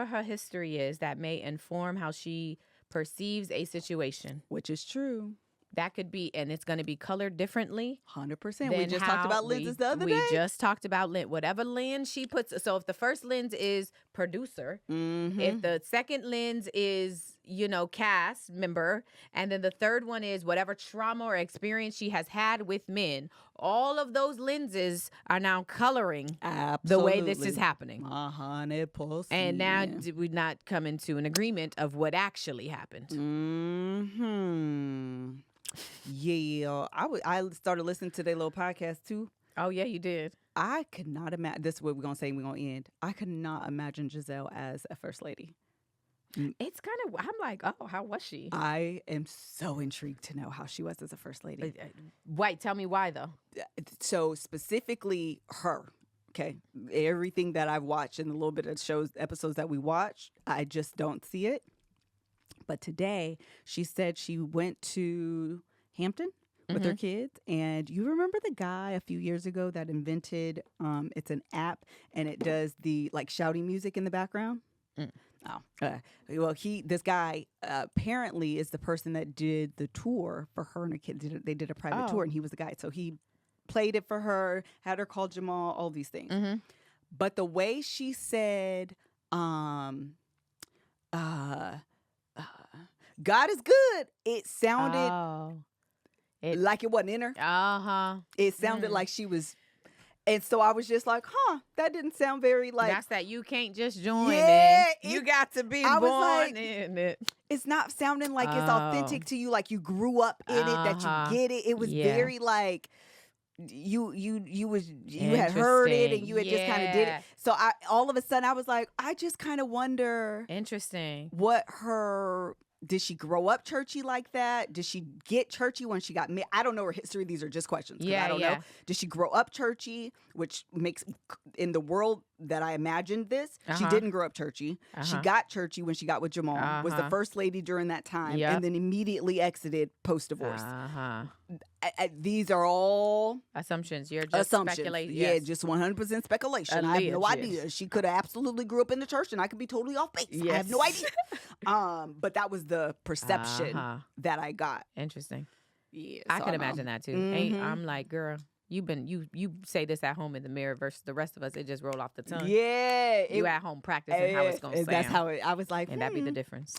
Speaker 2: her history is, that may inform how she perceives a situation,
Speaker 1: Which is true.
Speaker 2: that could be, and it's going to be colored differently.
Speaker 1: 100%. We just talked about lenses the other day.
Speaker 2: We just talked about whatever lens she puts. So if the first lens is producer, if the second lens is cast member. And then the third one is whatever trauma or experience she has had with men. All of those lenses are now coloring the way this is happening.
Speaker 1: 100%.
Speaker 2: And now did we not come into an agreement of what actually happened?
Speaker 1: Yeah. I started listening to their little podcast too.
Speaker 2: Oh, yeah, you did.
Speaker 1: I could not imagine. This is what we're going to say and we're going to end. I could not imagine Giselle as a first lady.
Speaker 2: It's kind of, I'm like, oh, how was she?
Speaker 1: I am so intrigued to know how she was as a first lady.
Speaker 2: Wait, tell me why, though.
Speaker 1: So specifically her, okay? Everything that I've watched and a little bit of episodes that we watched, I just don't see it. But today, she said she went to Hampton with her kids. And you remember the guy a few years ago that invented, it's an app, and it does the, like, shouting music in the background? Oh, well, this guy apparently is the person that did the tour for her and her kids. They did a private tour, and he was the guy. So he played it for her, had her call Jamal, all these things. But the way she said, God is good, it sounded like it wasn't in her. It sounded like she was. And so I was just like, that didn't sound very like.
Speaker 2: That's that you can't just join
Speaker 1: it.
Speaker 2: You got to be born in it.
Speaker 1: It's not sounding like it's authentic to you, like you grew up in it, that you get it. It was very like you had heard it and you had just kind of did it. So all of a sudden I was like, I just kind of wonder.
Speaker 2: Interesting.
Speaker 1: What did she grow up churchy like that? Did she get churchy when she got married? I don't know her history. These are just questions. I don't know. Did she grow up churchy, which makes, in the world that I imagined this, she didn't grow up churchy. She got churchy when she got with Jamal, was the first lady during that time, and then immediately exited post-divorce. These are all
Speaker 2: assumptions. You're just speculating.
Speaker 1: Yeah, just 100% speculation. I have no idea. She could have absolutely grew up in the church, and I could be totally off base. I have no idea. But that was the perception that I got.
Speaker 2: Interesting.
Speaker 1: Yeah,
Speaker 2: I could imagine that too. I'm like, girl, you say this at home in the mirror versus the rest of us. It just roll off the tongue.
Speaker 1: Yeah,
Speaker 2: you at home practicing how it's gonna sound.
Speaker 1: That's how I was like,
Speaker 2: and that'd be the difference.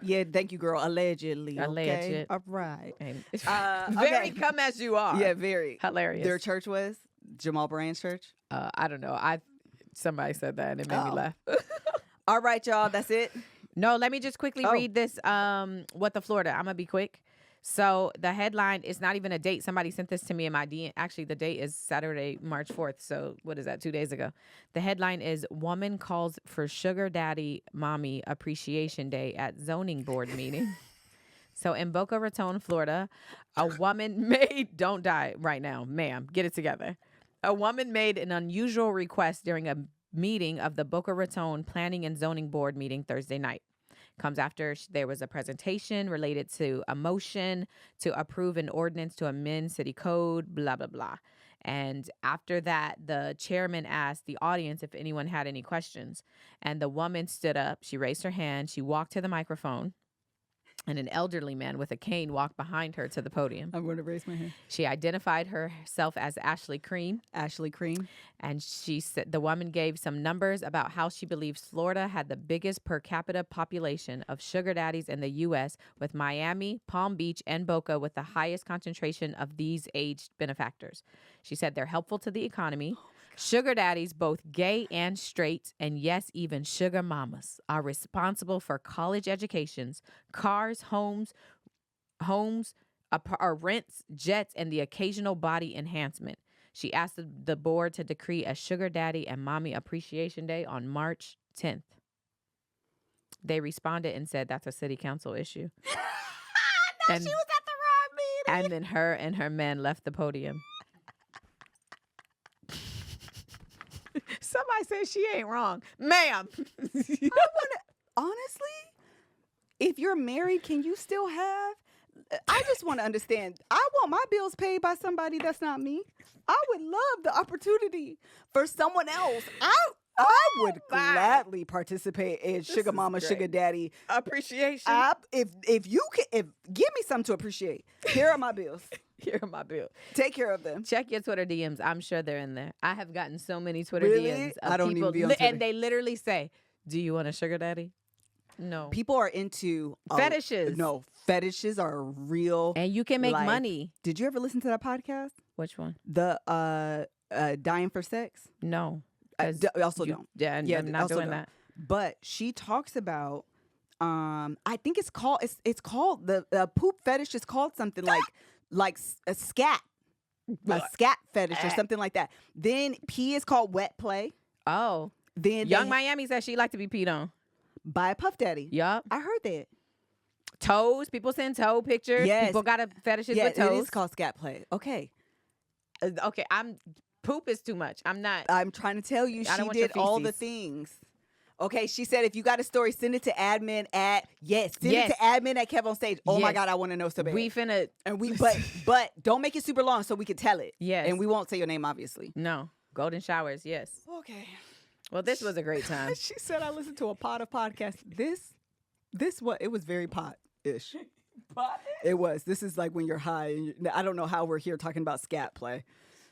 Speaker 1: Yeah, thank you, girl. Allegedly. Okay? All right.
Speaker 2: Very come as you are.
Speaker 1: Yeah, very
Speaker 2: hilarious.
Speaker 1: Their church was Jamal Brand's church.
Speaker 2: I don't know. Somebody said that and it made me laugh.
Speaker 1: All right, y'all. That's it.
Speaker 2: No, let me just quickly read this. What the Florida? I'm gonna be quick. So the headline is not even a date. Somebody sent this to me in my DM. Actually, the date is Saturday, March 4th. So what is that? 2 days ago. The headline is Woman Calls for Sugar Daddy Mommy Appreciation Day at Zoning Board Meeting. So in Boca Raton, Florida, a woman don't die right now, ma'am. Get it together. A woman made an unusual request during a meeting of the Boca Raton Planning and Zoning Board meeting Thursday night. Comes after there was a presentation related to a motion to approve an ordinance to amend city code, blah, blah, blah. And after that, the chairman asked the audience if anyone had any questions. And the woman stood up. She raised her hand. She walked to the microphone. And an elderly man with a cane walked behind her to the podium.
Speaker 1: I'm going to raise my hand.
Speaker 2: She identified herself as Ashley Cream.
Speaker 1: Ashley Cream.
Speaker 2: And she said the woman gave some numbers about how she believes Florida had the biggest per capita population of sugar daddies in the U.S., with Miami, Palm Beach, and Boca with the highest concentration of these aged benefactors. She said they're helpful to the economy. Sugar daddies, both gay and straight, and yes, even sugar mamas, are responsible for college educations, cars, homes, rents, jets, and the occasional body enhancement. She asked the board to decree a Sugar Daddy and Mommy Appreciation Day on March 10th. They responded and said that's a city council issue.
Speaker 1: She was at the wrong meeting.
Speaker 2: And then her and her men left the podium. Somebody said she ain't wrong. Ma'am.
Speaker 1: Honestly, if you're married, can you still have? I just want to understand. I want my bills paid by somebody that's not me. I would love the opportunity for someone else. I would gladly participate in Sugar Mama, Sugar Daddy
Speaker 2: appreciation.
Speaker 1: If give me something to appreciate. Here are my bills.
Speaker 2: Here are my bills.
Speaker 1: Take care of them.
Speaker 2: Check your Twitter DMs. I'm sure they're in there. I have gotten so many Twitter
Speaker 1: really?
Speaker 2: DMs of
Speaker 1: I don't
Speaker 2: people,
Speaker 1: even be on Twitter.
Speaker 2: and they literally say, "Do you want a sugar daddy?" No.
Speaker 1: People are into
Speaker 2: Fetishes.
Speaker 1: No, fetishes are real.
Speaker 2: And you can make
Speaker 1: like,
Speaker 2: money.
Speaker 1: Did you ever listen to that podcast?
Speaker 2: Which one?
Speaker 1: The Dying for Sex?
Speaker 2: No.
Speaker 1: Also don't.
Speaker 2: Yeah, I'm not doing that.
Speaker 1: But she talks about I think it's called the poop fetish is called something like a scat fetish or something like that. Then pee is called wet play.
Speaker 2: Oh.
Speaker 1: Then
Speaker 2: Young Miami said she liked to be peed on.
Speaker 1: By a Puff Daddy.
Speaker 2: Yup.
Speaker 1: I heard that.
Speaker 2: Toes. People send toe pictures.
Speaker 1: Yes.
Speaker 2: People got fetishes with toes.
Speaker 1: It is called scat play. Okay.
Speaker 2: Okay. Poop is too much. I'm
Speaker 1: trying to tell you,
Speaker 2: I don't
Speaker 1: she
Speaker 2: want your
Speaker 1: did all the
Speaker 2: feces.
Speaker 1: things. Okay, she said if you got a story, send it to admin at KevOnStage. Oh my
Speaker 2: Yes.
Speaker 1: God, I want to know so bad.
Speaker 2: We finna.
Speaker 1: And but don't make it super long so we can tell it.
Speaker 2: Yes.
Speaker 1: And we won't say your name, obviously.
Speaker 2: No. Golden showers. Yes.
Speaker 1: Okay.
Speaker 2: Well, this was a great time.
Speaker 1: She said I listened to a pot of podcasts. It was very pot-ish.
Speaker 2: Pot?
Speaker 1: It was. This is like when you're high. And I don't know how we're here talking about scat play.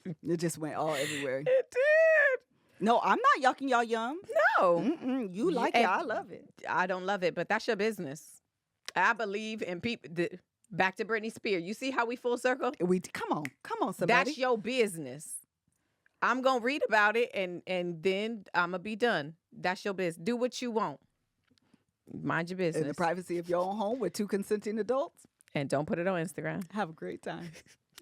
Speaker 1: It just went all everywhere.
Speaker 2: It did.
Speaker 1: No, I'm not yucking y'all yum.
Speaker 2: No.
Speaker 1: Mm-mm, you like it. I love it.
Speaker 2: I don't love it, but that's your business. I believe in people. Back to Britney Spears. You see how we full circle?
Speaker 1: Come on, somebody.
Speaker 2: That's your business. I'm gonna read about it and then I'm gonna be done. That's your business. Do what you want. Mind your business.
Speaker 1: In the privacy of your own home with 2 consenting adults.
Speaker 2: And don't put it on Instagram.
Speaker 1: Have a great time.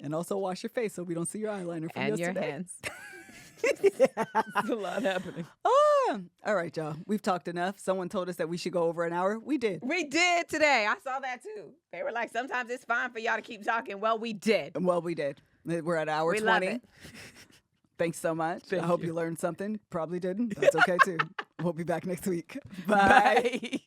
Speaker 1: And also wash your face so we don't see your eyeliner from
Speaker 2: And
Speaker 1: yesterday.
Speaker 2: your hands. There's a lot happening.
Speaker 1: All right, y'all. We've talked enough. Someone told us that we should go over an hour. We did.
Speaker 2: We did today. I saw that too. They were like, sometimes it's fine for y'all to keep talking. Well, we did.
Speaker 1: Well, we did. We're at hour
Speaker 2: We
Speaker 1: 20.
Speaker 2: love it.
Speaker 1: Thanks so much.
Speaker 2: Thank
Speaker 1: I hope
Speaker 2: you.
Speaker 1: you learned something. Probably didn't. That's okay too. We'll be back next week. Bye.
Speaker 2: Bye.